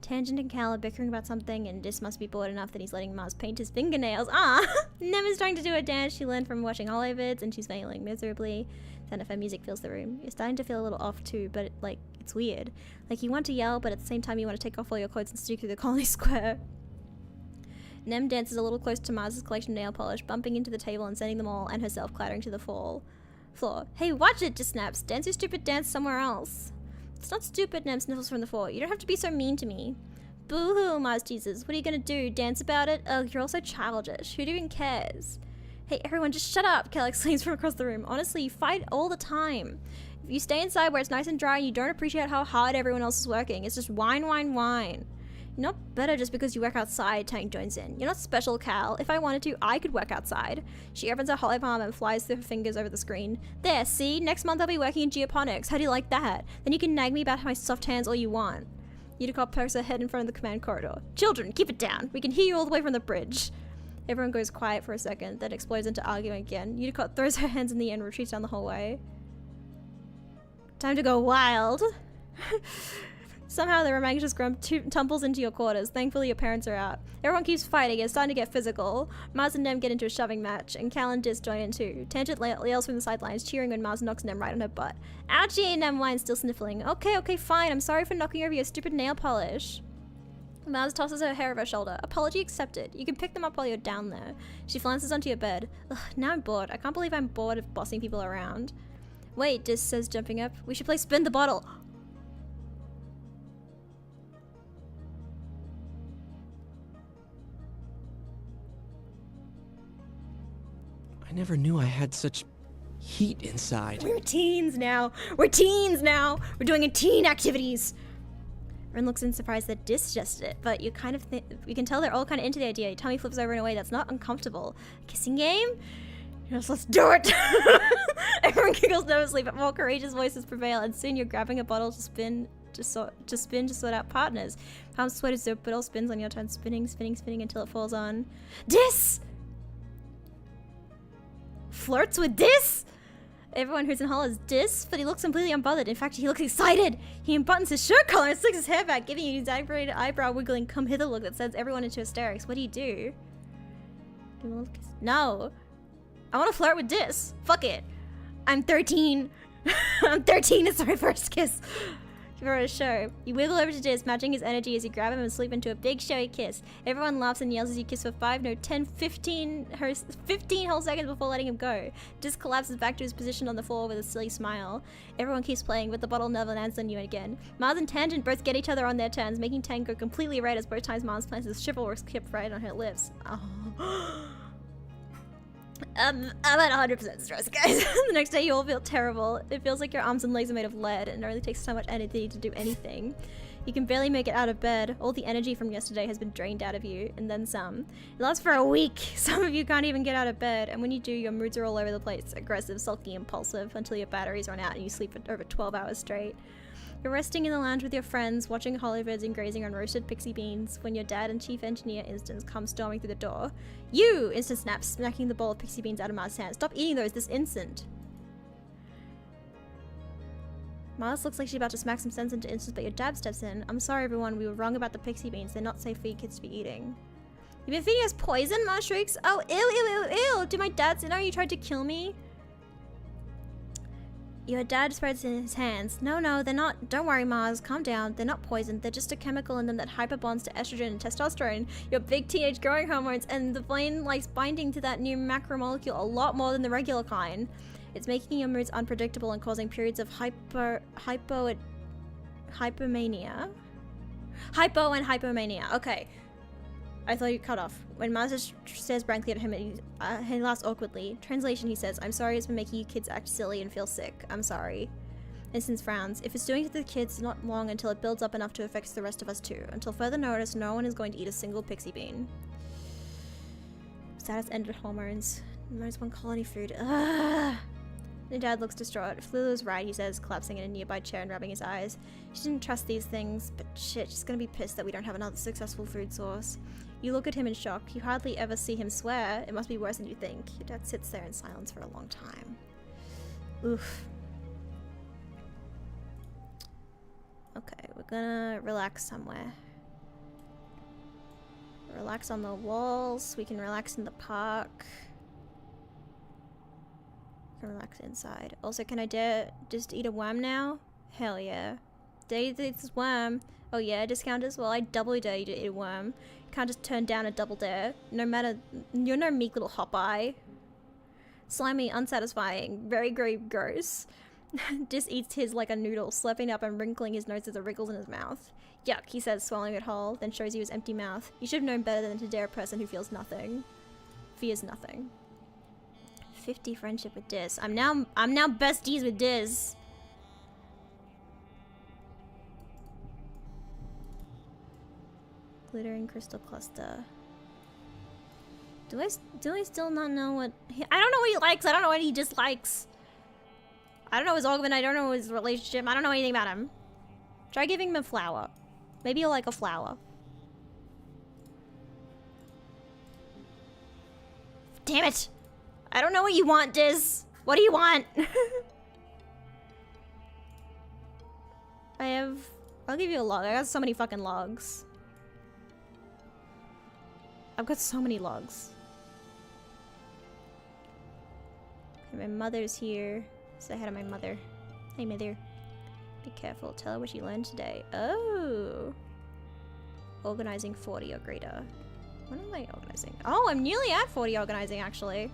Tangent and Cal are bickering about something, and Dis must be bored enough that he's letting Mars paint his fingernails. Ah! Nem is trying to do a dance she learned from watching Holovids, and she's failing miserably. Sound of her music fills the room. You're starting to feel a little off too, but it's weird. Like, you want to yell, but at the same time you want to take off all your clothes and sneak through the colony square. Nem dances a little close to Mars's collection of nail polish, bumping into the table and sending them all and herself clattering to the floor. Hey, watch it! Just snaps. Dance your stupid dance somewhere else. It's not stupid, Nem sniffles from the floor. You don't have to be so mean to me. Boo-hoo, Mars Jesus. What are you gonna do? Dance about it? Oh, you're also childish. Who even cares? Hey, everyone, just shut up, Kel exclaims from across the room. Honestly, you fight all the time. If you stay inside where it's nice and dry and you don't appreciate how hard everyone else is working, it's just whine, whine, whine. You're not better just because you work outside, Tank joins in. You're not special, Cal. If I wanted to, I could work outside. She opens her hollow palm and flies through her fingers over the screen. There, see? Next month I'll be working in geoponics. How do you like that? Then you can nag me about my soft hands all you want. Uticop pokes her head in front of the command corridor. Children, keep it down. We can hear you all the way from the bridge. Everyone goes quiet for a second, then explodes into arguing again. Uticop throws her hands in the air and retreats down the hallway. Time to go wild. Somehow the rambunctious grump tumbles into your quarters. Thankfully your parents are out. Everyone keeps fighting. It's starting to get physical. Mars and Nem get into a shoving match, and Cal and Dis join in too. Tangent yells from the sidelines, cheering when Mars knocks Nem right on her butt. Ouchie! Nem whines, still sniffling. Okay, fine. I'm sorry for knocking over your stupid nail polish. Mars tosses her hair over her shoulder. Apology accepted. You can pick them up while you're down there. She flounces onto your bed. Ugh, now I'm bored. I can't believe I'm bored of bossing people around. Wait, Dis says, jumping up. We should play Spin the Bottle. I never knew I had such heat inside. We're teens now. We're doing teen activities. Ren looks in surprise that Dis suggested it, but you can tell they're all kind of into the idea. Tommy flips over in a way that's not uncomfortable. Kissing game? Yes, let's do it! Everyone giggles nervously, but more courageous voices prevail, and soon you're grabbing a bottle to sort out partners. Palms sweat as the bottle spins on your turn, spinning until it falls on. Dis! Flirts with Dis? Everyone who's in hall is Dis, but he looks completely unbothered. In fact, he looks excited. He unbuttons his shirt collar and slicks his hair back, giving you his exaggerated eyebrow wiggling come hither look that sends everyone into hysterics. What do? Do you want to kiss? No. I want to flirt with Dis. Fuck it. I'm 13. I'm 13. It's my first kiss. Give her a show. You wiggle over to Dis, matching his energy as you grab him and slip into a big showy kiss. Everyone laughs and yells as you kiss for 5, no 10, 15 whole seconds before letting him go. Dis collapses back to his position on the floor with a silly smile. Everyone keeps playing, but the bottle never lands on you again. Mars and Tangent both get each other on their turns, making Tang go completely red as both times Mars plants his chivalrous kip right on her lips. Oh. I'm at 100% stress, guys. The next day you all feel terrible. It feels like your arms and legs are made of lead and it only takes so much energy to do anything. You can barely make it out of bed. All the energy from yesterday has been drained out of you, and then some. It lasts for a week. Some of you can't even get out of bed, and when you do, your moods are all over the place. Aggressive, sulky, impulsive, until your batteries run out and you sleep for over 12 hours straight. You're resting in the lounge with your friends, watching Hollywoods and grazing on roasted pixie beans, when your dad and chief engineer Instance come storming through the door. You! Instance snaps, smacking the bowl of pixie beans out of Mars' hand. Stop eating those this instant! Mars looks like she's about to smack some sense into Instance, but your dad steps in. I'm sorry everyone, we were wrong about the pixie beans. They're not safe for you kids to be eating. You've been feeding us poison? Mars shrieks. Oh, ew, ew, ew, ew! Did my dad know you tried to kill me? Your dad spreads in his hands. No, they're not. Don't worry, Mars. Calm down. They're not poisoned. They're just a chemical in them that hyperbonds to estrogen and testosterone, your big teenage growing hormones, and the brain likes binding to that new macromolecule a lot more than the regular kind. It's making your moods unpredictable and causing periods of hypomania. Hypo and hypomania. Okay. I thought you cut off. When Mars stares blankly at him, he laughs awkwardly. Translation, he says, I'm sorry it's been making you kids act silly and feel sick. I'm sorry. Instance frowns. If it's doing it to the kids, not long until it builds up enough to affect the rest of us too. Until further notice, no one is going to eat a single pixie bean. Status ended hormones. Minus 1 colony food. Ugh. The dad looks distraught. Flulu's right, he says, collapsing in a nearby chair and rubbing his eyes. She didn't trust these things, but shit, she's gonna be pissed that we don't have another successful food source. You look at him in shock. You hardly ever see him swear. It must be worse than you think. Your dad sits there in silence for a long time. Oof. Okay, we're gonna relax somewhere. Relax on the walls. We can relax in the park. We can relax inside. Also, can I dare just eat a worm now? Hell yeah. Dare you eat this worm? Oh yeah, discounters? Well, I doubly dare you to eat a worm. You can't just turn down a double dare. No matter, you're no meek little hop eye. Slimy, unsatisfying, very gross. Dis eats his like a noodle, slurping up and wrinkling his nose as it wriggles in his mouth. Yuck, he says, swallowing it whole, then shows you his empty mouth. You should have known better than to dare a person who feels nothing. Fears nothing. 50 friendship with Dis. I'm now besties with Dis. Glittering crystal cluster. Do I still not know what I don't know what he likes. I don't know what he dislikes. I don't know his argument. I don't know his relationship. I don't know anything about him. Try giving him a flower. Maybe he'll like a flower. Damn it! I don't know what you want, Diz. What do you want? I'll give you a log. I got so many fucking logs. I've got so many logs. Okay, my mother's here. Say hi to my mother. Hey, mother. Be careful. Tell her what you learned today. Oh. Organizing 40 or greater. What am I organizing? Oh, I'm nearly at 40 organizing, actually.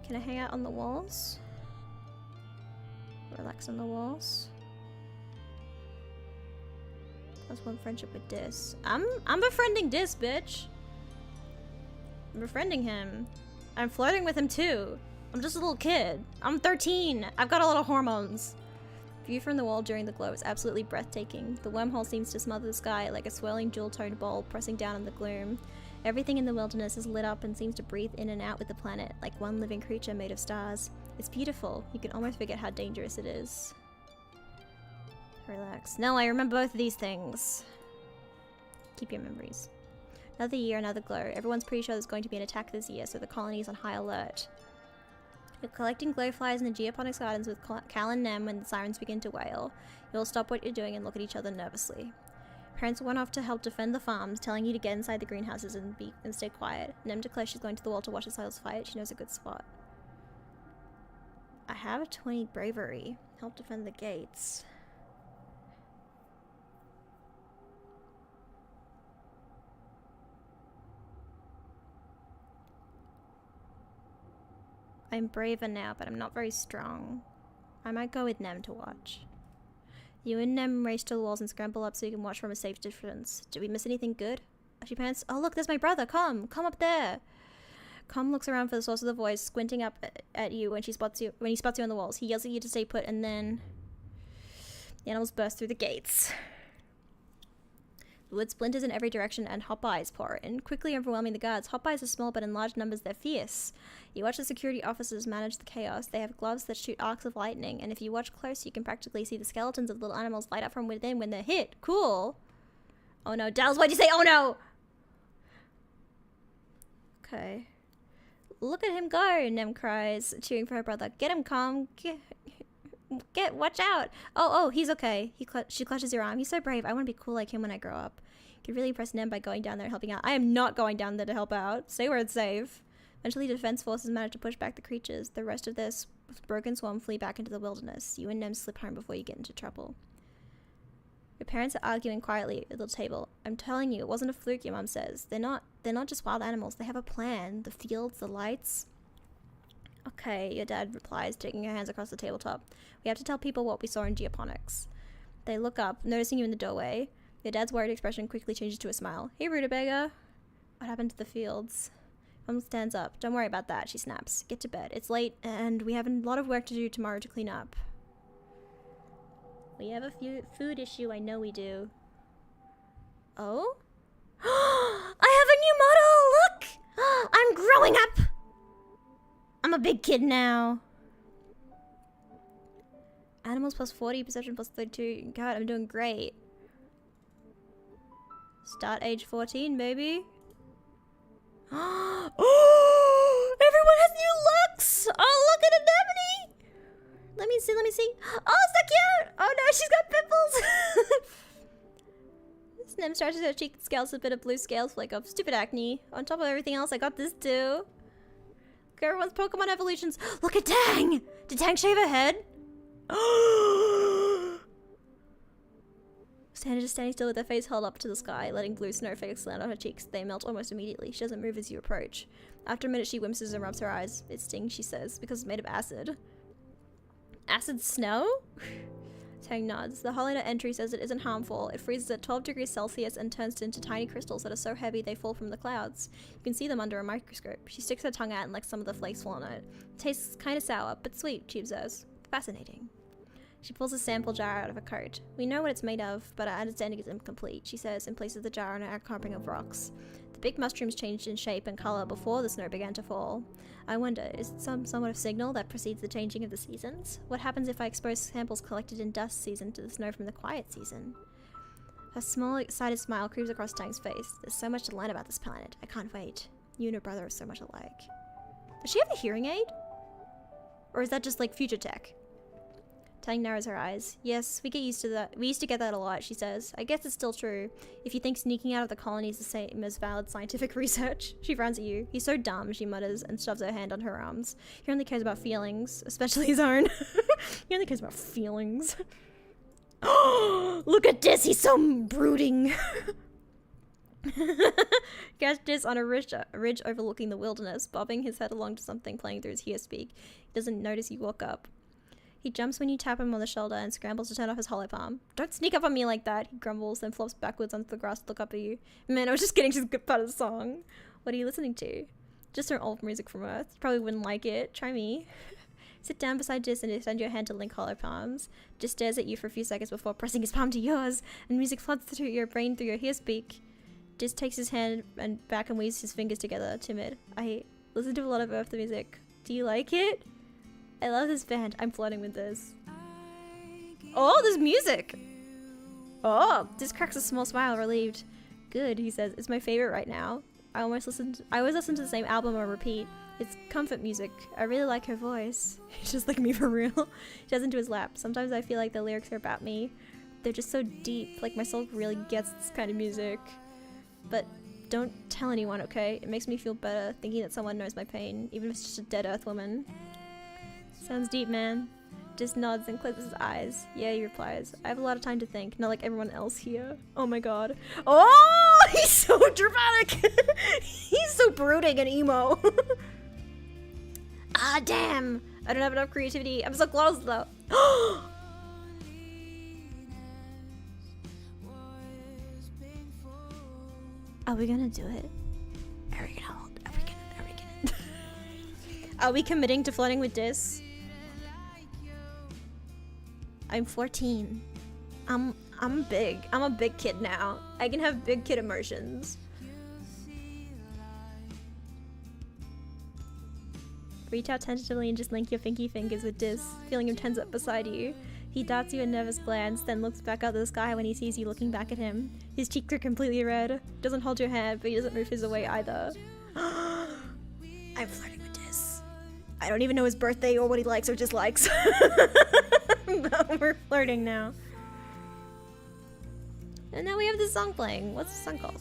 Can I hang out on the walls? Relax on the walls. That's one friendship with Dis. I'm befriending Dis, bitch. I'm befriending him. I'm flirting with him too. I'm just a little kid. I'm 13. I've got a lot of hormones. View from the wall during the glow is absolutely breathtaking. The wormhole seems to smother the sky like a swirling jewel-toned bowl pressing down on the gloom. Everything in the wilderness is lit up and seems to breathe in and out with the planet, like one living creature made of stars. It's beautiful. You can almost forget how dangerous it is. Relax. No, I remember both of these things. Keep your memories. Another year, another glow. Everyone's pretty sure there's going to be an attack this year, so the colony's on high alert. You're collecting glowflies in the geoponics gardens with Cal and Nem when the sirens begin to wail. You'll stop what you're doing and look at each other nervously. Parents went off to help defend the farms, telling you to get inside the greenhouses and stay quiet. Nem declares she's going to the wall to watch the sails fight. She knows a good spot. I have a 20 bravery. Help defend the gates. I'm braver now, but I'm not very strong. I might go with Nem to watch. You and Nem race to the walls and scramble up so you can watch from a safe distance. Did we miss anything good? She pants. Oh look, there's my brother. Come up there. Com looks around for the source of the voice, squinting up at you when he spots you on the walls. He yells at you to stay put, and then the animals burst through the gates. The wood splinters in every direction and hot eyes pour in, quickly overwhelming the guards. Hot eyes are small, but in large numbers they're fierce. You watch the security officers manage the chaos. They have gloves that shoot arcs of lightning, and if you watch close, you can practically see the skeletons of little animals light up from within when they're hit. Cool. Oh no, Dallas, why'd you say oh no? Okay. Look at him go, Nem cries, cheering for her brother. Get him, Com. Watch out. Oh, he's okay. She clutches your arm. He's so brave. I want to be cool like him when I grow up. You can really impress Nem by going down there and helping out. I am not going down there to help out. Stay where it's safe. Eventually, defense forces manage to push back the creatures. The rest of this broken swarm flee back into the wilderness. You and Nem slip home before you get into trouble. Your parents are arguing quietly at the table. I'm telling you, it wasn't a fluke, your mom says. They're not just wild animals. They have a plan. The fields, the lights. Okay, your dad replies, taking her hands across the tabletop. We have to tell people what we saw in geoponics. They look up, noticing you in the doorway. Your dad's worried expression quickly changes to a smile. Hey, rutabaga. What happened to the fields? Mom stands up. Don't worry about that, she snaps. Get to bed. It's late, and we have a lot of work to do tomorrow to clean up. We have a food issue, I know we do. Oh? I have a new model! Look! I'm growing up! I'm a big kid now. Animals plus 40, perception plus 32. God, I'm doing great. Start age 14, baby. Oh, everyone has new looks! Oh, look at Anemone! Let me see. Oh, so cute! Oh no, she's got pimples! Nem scratches her cheek and scales a bit of blue scales flake off. Stupid acne. On top of everything else, I got this too. Look at everyone's Pokemon evolutions. Look at Tang! Did Tang shave her head? Santa just standing still with her face held up to the sky, letting blue snowflakes land on her cheeks. They melt almost immediately. She doesn't move as you approach. After a minute, she whimpers and rubs her eyes. It stings, she says, because it's made of acid. Acid snow? Tang nods. The Hollowed entry says it isn't harmful. It freezes at 12 degrees Celsius and turns into tiny crystals that are so heavy they fall from the clouds. You can see them under a microscope. She sticks her tongue out and licks some of the flakes fall on it. Tastes kind of sour, but sweet, she observes. Fascinating. She pulls a sample jar out of her coat. We know what it's made of, but our understanding is incomplete, she says, and places the jar on an outcropping of rocks. The big mushrooms changed in shape and color before the snow began to fall. I wonder, is it some sort of signal that precedes the changing of the seasons? What happens if I expose samples collected in dust season to the snow from the quiet season? A small, excited smile creeps across Tang's face. There's so much to learn about this planet. I can't wait. You and her brother are so much alike. Does she have a hearing aid? Or is that just like future tech? Tang narrows her eyes. Yes, we get used to that. We used to get that a lot, she says. I guess it's still true. If you think sneaking out of the colony is the same as valid scientific research. She frowns at you. He's so dumb, she mutters, and shoves her hand on her arms. He only cares about feelings, especially his own. He only cares about feelings. Look at this, he's so brooding. Catch this on a ridge overlooking the wilderness, bobbing his head along to something playing through his ear speak. He doesn't notice you walk up. He jumps when you tap him on the shoulder and scrambles to turn off his hollow palm. Don't sneak up on me like that, he grumbles, then flops backwards onto the grass to look up at you. Man, I was just getting to the good part of the song. What are you listening to? Just some old music from Earth. You probably wouldn't like it. Try me. Sit down beside Dis and extend your hand to link hollow palms. Dis stares at you for a few seconds before pressing his palm to yours, and music floods through your brain through your ear speak. Dis takes his hand and back and weaves his fingers together, timid. I listen to a lot of Earth music. Do you like it? I love this band. I'm flirting with this. Oh, there's music! Oh, Dis cracks a small smile, relieved. Good, he says. It's my favorite right now. I always listen to the same album on repeat. It's comfort music. I really like her voice. He's just like me for real. He does into his lap. Sometimes I feel like the lyrics are about me. They're just so deep. Like my soul really gets this kind of music. But don't tell anyone, okay? It makes me feel better thinking that someone knows my pain, even if it's just a dead Earth woman. Sounds deep, man. Just nods and closes his eyes. Yeah, he replies. I have a lot of time to think, not like everyone else here. Oh my god. Oh, he's so dramatic. He's so brooding and emo. Ah, damn. I don't have enough creativity. I'm so close, though. Are we gonna do it? Are we gonna? Are we committing to flirting with Dis? I'm 14. I'm big. I'm a big kid now. I can have big kid emotions. Reach out tentatively and just link your pinky fingers with Dis, feeling him tense up beside you. He darts you a nervous glance, then looks back up at the sky when he sees you looking back at him. His cheeks are completely red. Doesn't hold your hand, but he doesn't move his away either. I'm flirting with Dis. I don't even know his birthday or what he likes or dislikes. But we're flirting now. And now we have this song playing. What's the song called?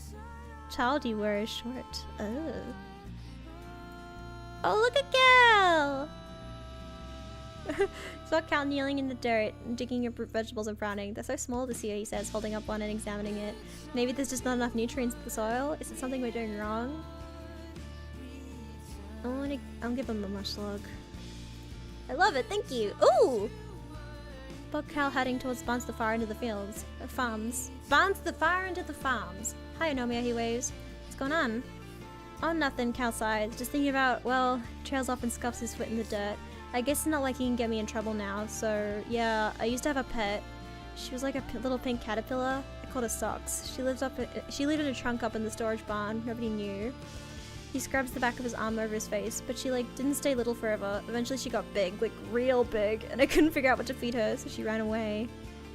Child You Were is Short. Oh. Oh, look at Cal! Saw Cal kneeling in the dirt, digging up vegetables and frowning. They're so small this year, he says, holding up one and examining it. Maybe there's just not enough nutrients in the soil? Is it something we're doing wrong? I'll give him a much look. I love it, thank you! Ooh! Buck Cal heading towards Barnes the far into the fields. Farms. Barnes the far into the farms. Hi, Nomia, he waves. What's going on? Oh, nothing, Cal sighs. Just thinking about, well, trails off and scuffs his foot in the dirt. I guess it's not like he can get me in trouble now, so yeah, I used to have a pet. She was like a little pink caterpillar. I called her Socks. She lived in a trunk up in the storage barn. Nobody knew. He scrubs the back of his arm over his face, but she didn't stay little forever. Eventually she got big, like real big, and I couldn't figure out what to feed her, so she ran away.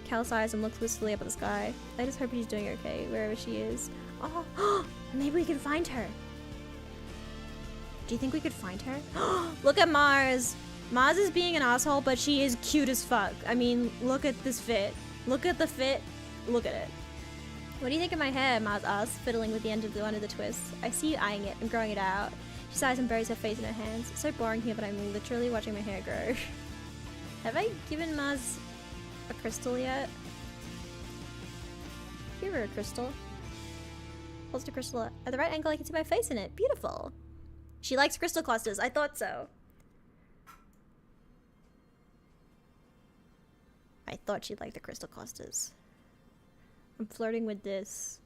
Cal sighs and looks wistfully up at the sky. I just hope she's doing okay, wherever she is. Oh, maybe we can find her. Do you think we could find her? Look at Mars! Mars is being an asshole, but she is cute as fuck. I mean, look at this fit. Look at the fit. Look at it. What do you think of my hair? Mars asks, fiddling with the end of one of the twists. I see you eyeing it and growing it out. She sighs and buries her face in her hands. It's so boring here, but I'm literally watching my hair grow. Have I given Mars a crystal yet? Give her a crystal. What's the crystal at? At the right angle, I can see my face in it. Beautiful. She likes crystal clusters. I thought so. I thought she'd like the crystal clusters. I'm flirting with this.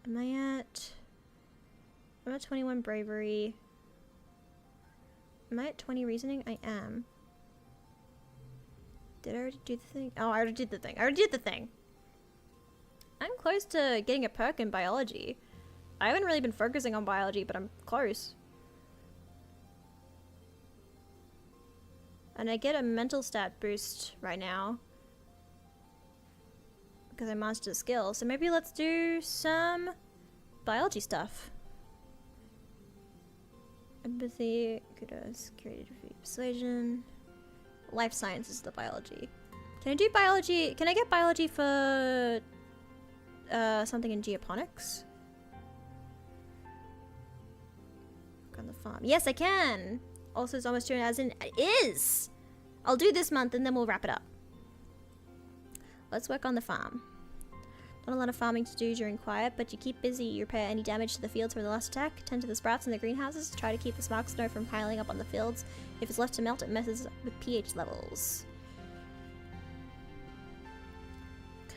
Am I at... I'm at 21 bravery. Am I at 20 reasoning? I am. Did I already do the thing? Oh, I already did the thing. I already did the thing. I'm close to getting a perk in biology. I haven't really been focusing on biology, but I'm close. And I get a mental stat boost right now. Because I mastered a skill. So maybe let's do some biology stuff. Empathy, kudos, creative persuasion. Life science is the biology. Can I do biology? Can I get biology for something in geoponics? Work on the farm. Yes, I can. Also, it's almost June, as in it is. I'll do this month and then we'll wrap it up. Let's work on the farm. Not a lot of farming to do during quiet, but you keep busy. You repair any damage to the fields from the last attack, tend to the sprouts in the greenhouses, try to keep the smog snow from piling up on the fields. If it's left to melt, it messes with pH levels.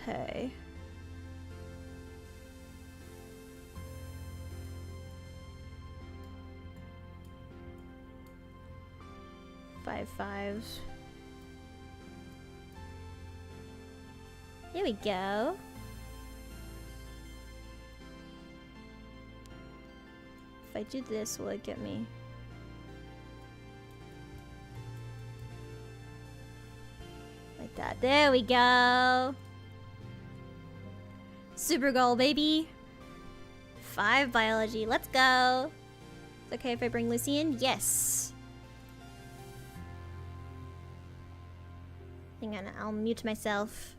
Okay. Fives. Here we go. If I do this, will it get me? Like that. There we go. Super goal, baby. 5 biology. Let's go. It's okay if I bring Lucy in? Yes. Hang on, I'll mute myself.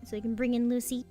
So we can bring in Lucy.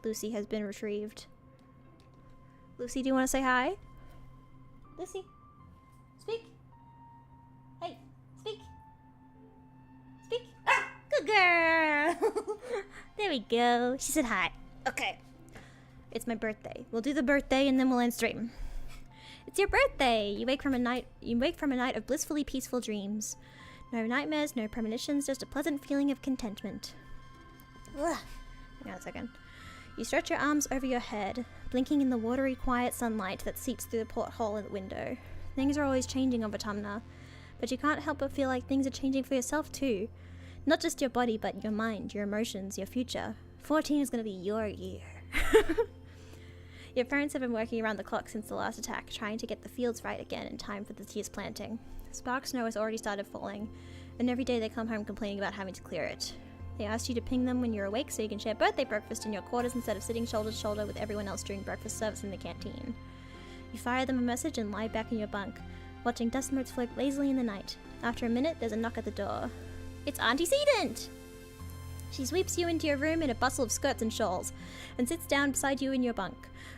Lucy has been retrieved. Lucy, do you want to say hi? Lucy, speak. Hey, speak. Speak. Ah, good girl. There we go. She said hi. Okay. It's my birthday. We'll do the birthday and then we'll end stream. It's your birthday. You wake from a night of blissfully peaceful dreams. No nightmares, no premonitions, just a pleasant feeling of contentment. Ugh. Hang on a second. You stretch your arms over your head, blinking in the watery, quiet sunlight that seeps through the porthole in the window. Things are always changing on Autumna, but you can't help but feel like things are changing for yourself too. Not just your body, but your mind, your emotions, your future. 14 is going to be your year. Your parents have been working around the clock since the last attack, trying to get the fields right again in time for this year's planting. Spark snow has already started falling, and every day they come home complaining about having to clear it. They asked you to ping them when you're awake so you can share birthday breakfast in your quarters instead of sitting shoulder to shoulder with everyone else during breakfast service in the canteen. You fire them a message and lie back in your bunk, watching dust motes float lazily in the night. After a minute, there's a knock at the door. It's Auntie Sedent! She sweeps you into your room in a bustle of skirts and shawls, and sits down beside you in your bunk.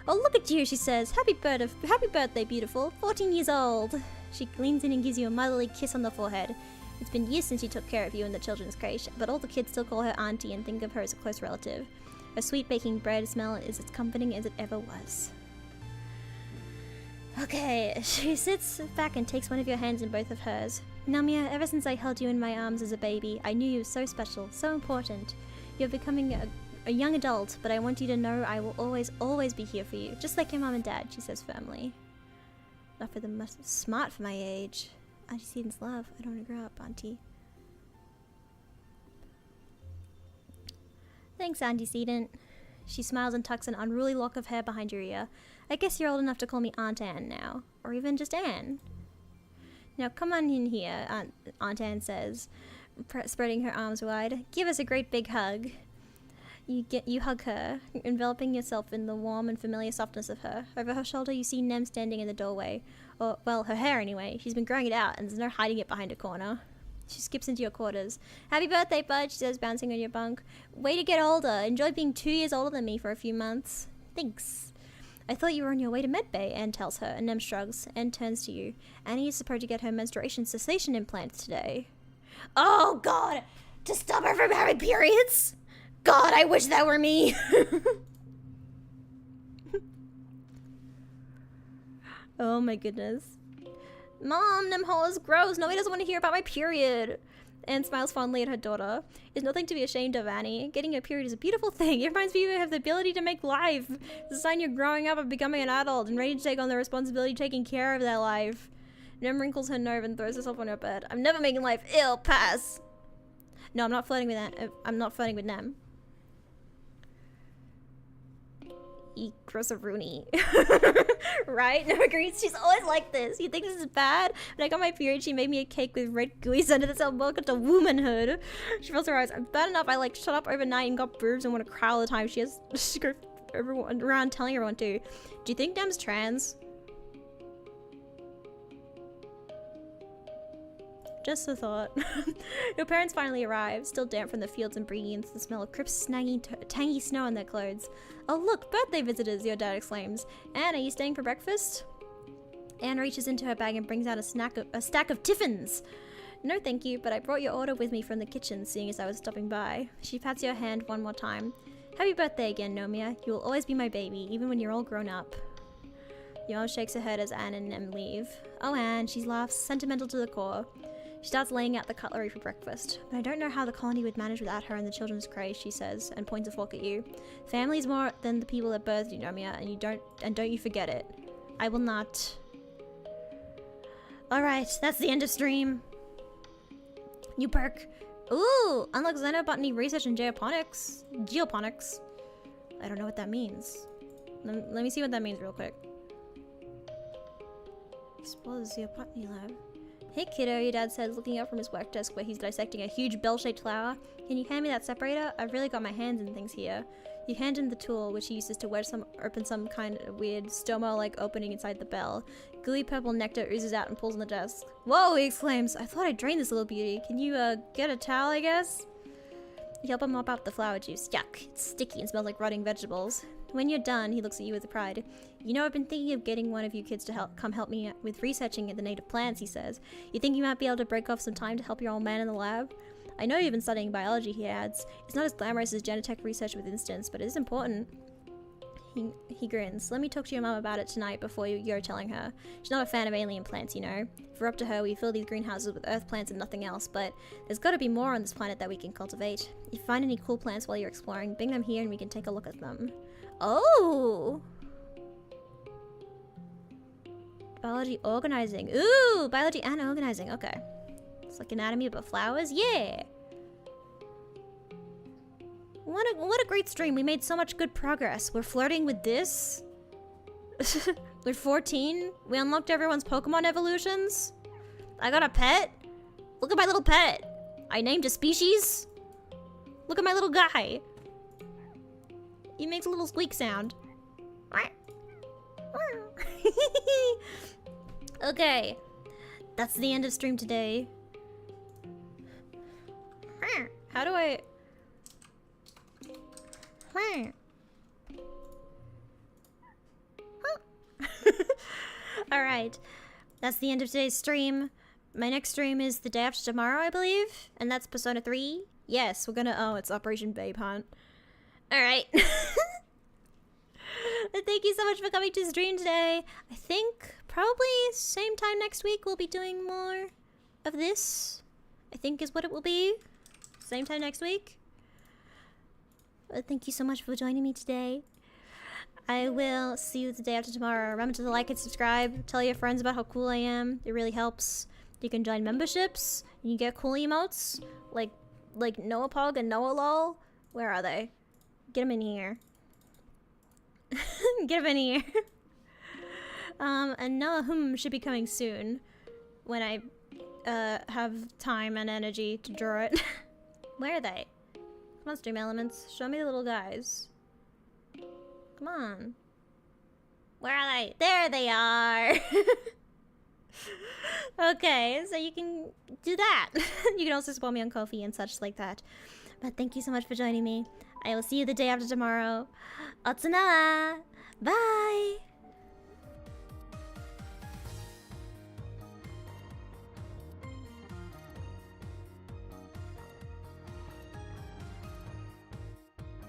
Oh, look at you, she says. Happy birthday, beautiful. 14 years old. She leans in and gives you a motherly kiss on the forehead. It's been years since she took care of you in the children's crèche, but all the kids still call her auntie and think of her as a close relative. Her sweet baking bread smell is as comforting as it ever was. Okay, she sits back and takes one of your hands in both of hers. Nomia, ever since I held you in my arms as a baby, I knew you were so special, so important. You're becoming a young adult, but I want you to know I will always, always be here for you, just like your mom and dad, she says firmly. Not for the smart for my age. Antecedents love. I don't want to grow up, Auntie. Thanks, antecedent. She smiles and tucks an unruly lock of hair behind your ear. I guess you're old enough to call me Aunt Anne now. Or even just Anne. Now come on in here, Aunt Anne says, spreading her arms wide. Give us a great big hug. You hug her, enveloping yourself in the warm and familiar softness of her. Over her shoulder you see Nem standing in the doorway. Or, well, her hair anyway. She's been growing it out and there's no hiding it behind a corner. She skips into your quarters. Happy birthday, bud, she says, bouncing on your bunk. Way to get older. Enjoy being 2 years older than me for a few months. Thanks. I thought you were on your way to medbay, Anne tells her, and Nem shrugs. Anne turns to you. Annie is supposed to get her menstruation cessation implants today. Oh, God! To stop her from having periods? God, I wish that were me! Oh my goodness. Mom, Nem hole is gross. Nobody doesn't want to hear about my period. Anne smiles fondly at her daughter. It's nothing to be ashamed of, Annie. Getting a period is a beautiful thing. It reminds me you have the ability to make life. It's a sign you're growing up and becoming an adult and ready to take on the responsibility of taking care of that life. Nem wrinkles her nose and throws herself on her bed. I'm never making life ill. Pass. No, I'm not flirting with Anne. I'm not flirting with Nem. Eat gross-a-rooney. Right? No agrees. She's always like this. You think this is bad? When I got my period, she made me a cake with red gooey under the cell. Welcome to womanhood. She rolls her eyes. I'm bad enough I like shut up overnight and got boobs and want to cry all the time. She has to go everyone around telling everyone to. Do you think Nem's trans? Just a thought. Your parents finally arrive, still damp from the fields and bringing in the smell of crisp, snaggy, tangy snow on their clothes. Oh look, birthday visitors, your dad exclaims. Anne, are you staying for breakfast? Anne reaches into her bag and brings out a stack of tiffins. No thank you, but I brought your order with me from the kitchen, seeing as I was stopping by. She pats your hand one more time. Happy birthday again, Nomia. You will always be my baby, even when you're all grown up. Your mom shakes her head as Anne and Nem leave. Oh, Anne, she laughs, sentimental to the core. She starts laying out the cutlery for breakfast. But I don't know how the colony would manage without her and the children's craze, she says, and points a fork at you. Family's more than the people that birthed you, Nomia, and don't you forget it. I will not. Alright, that's the end of stream. New perk. Ooh! Unlock xenobotany research in geoponics. Geoponics. I don't know what that means. Let me see what that means real quick. Explore the geopotany lab. Hey kiddo, your dad says, looking up from his work desk where he's dissecting a huge bell-shaped flower. Can you hand me that separator? I've really got my hands in things here. You hand him the tool, which he uses to open some kind of weird stoma-like opening inside the bell. Gooey purple nectar oozes out and pulls on the desk. Whoa, he exclaims. I thought I drained this little beauty. Can you, get a towel, I guess? You help him mop out the flower juice. Yuck, it's sticky and smells like rotting vegetables. When you're done, he looks at you with pride. You know, I've been thinking of getting one of you kids to come help me with researching the native plants, he says. You think you might be able to break off some time to help your old man in the lab? I know you've been studying biology, he adds. It's not as glamorous as genetech research with instance, but it is important. He grins. Let me talk to your mum about it tonight before you go telling her. She's not a fan of alien plants, you know. If we're up to her, we fill these greenhouses with earth plants and nothing else, but there's got to be more on this planet that we can cultivate. If you find any cool plants while you're exploring, bring them here and we can take a look at them. Oh! Biology organizing. Ooh! Biology and organizing. Okay. It's like anatomy but flowers. Yeah! What a great stream. We made so much good progress. We're flirting with this. We're 14. We unlocked everyone's Pokemon evolutions. I got a pet. Look at my little pet. I named a species. Look at my little guy. He makes a little squeak sound. Okay. That's the end of stream today. How do I... Alright. That's the end of today's stream. My next stream is the day after tomorrow, I believe. And that's Persona 3. Yes, we're gonna... Oh, it's Operation Babe Hunt. Alright. Thank you so much for coming to stream today. I think probably same time next week we'll be doing more of this. I think is what it will be. Same time next week. Thank you so much for joining me today. I will see you the day after tomorrow. Remember to like and subscribe. Tell your friends about how cool I am. It really helps. You can join memberships. You can get cool emotes. Like Noah Pog and Noah Lol. Where are they? Get them in here. Get them in here. And Noah should be coming soon. When I have time and energy to draw it. Where are they? Come on, stream elements. Show me the little guys. Come on. Where are they? There they are! Okay, so you can do that. You can also support me on Ko-fi and such like that. But thank you so much for joining me. I will see you the day after tomorrow. Otsuna! Bye!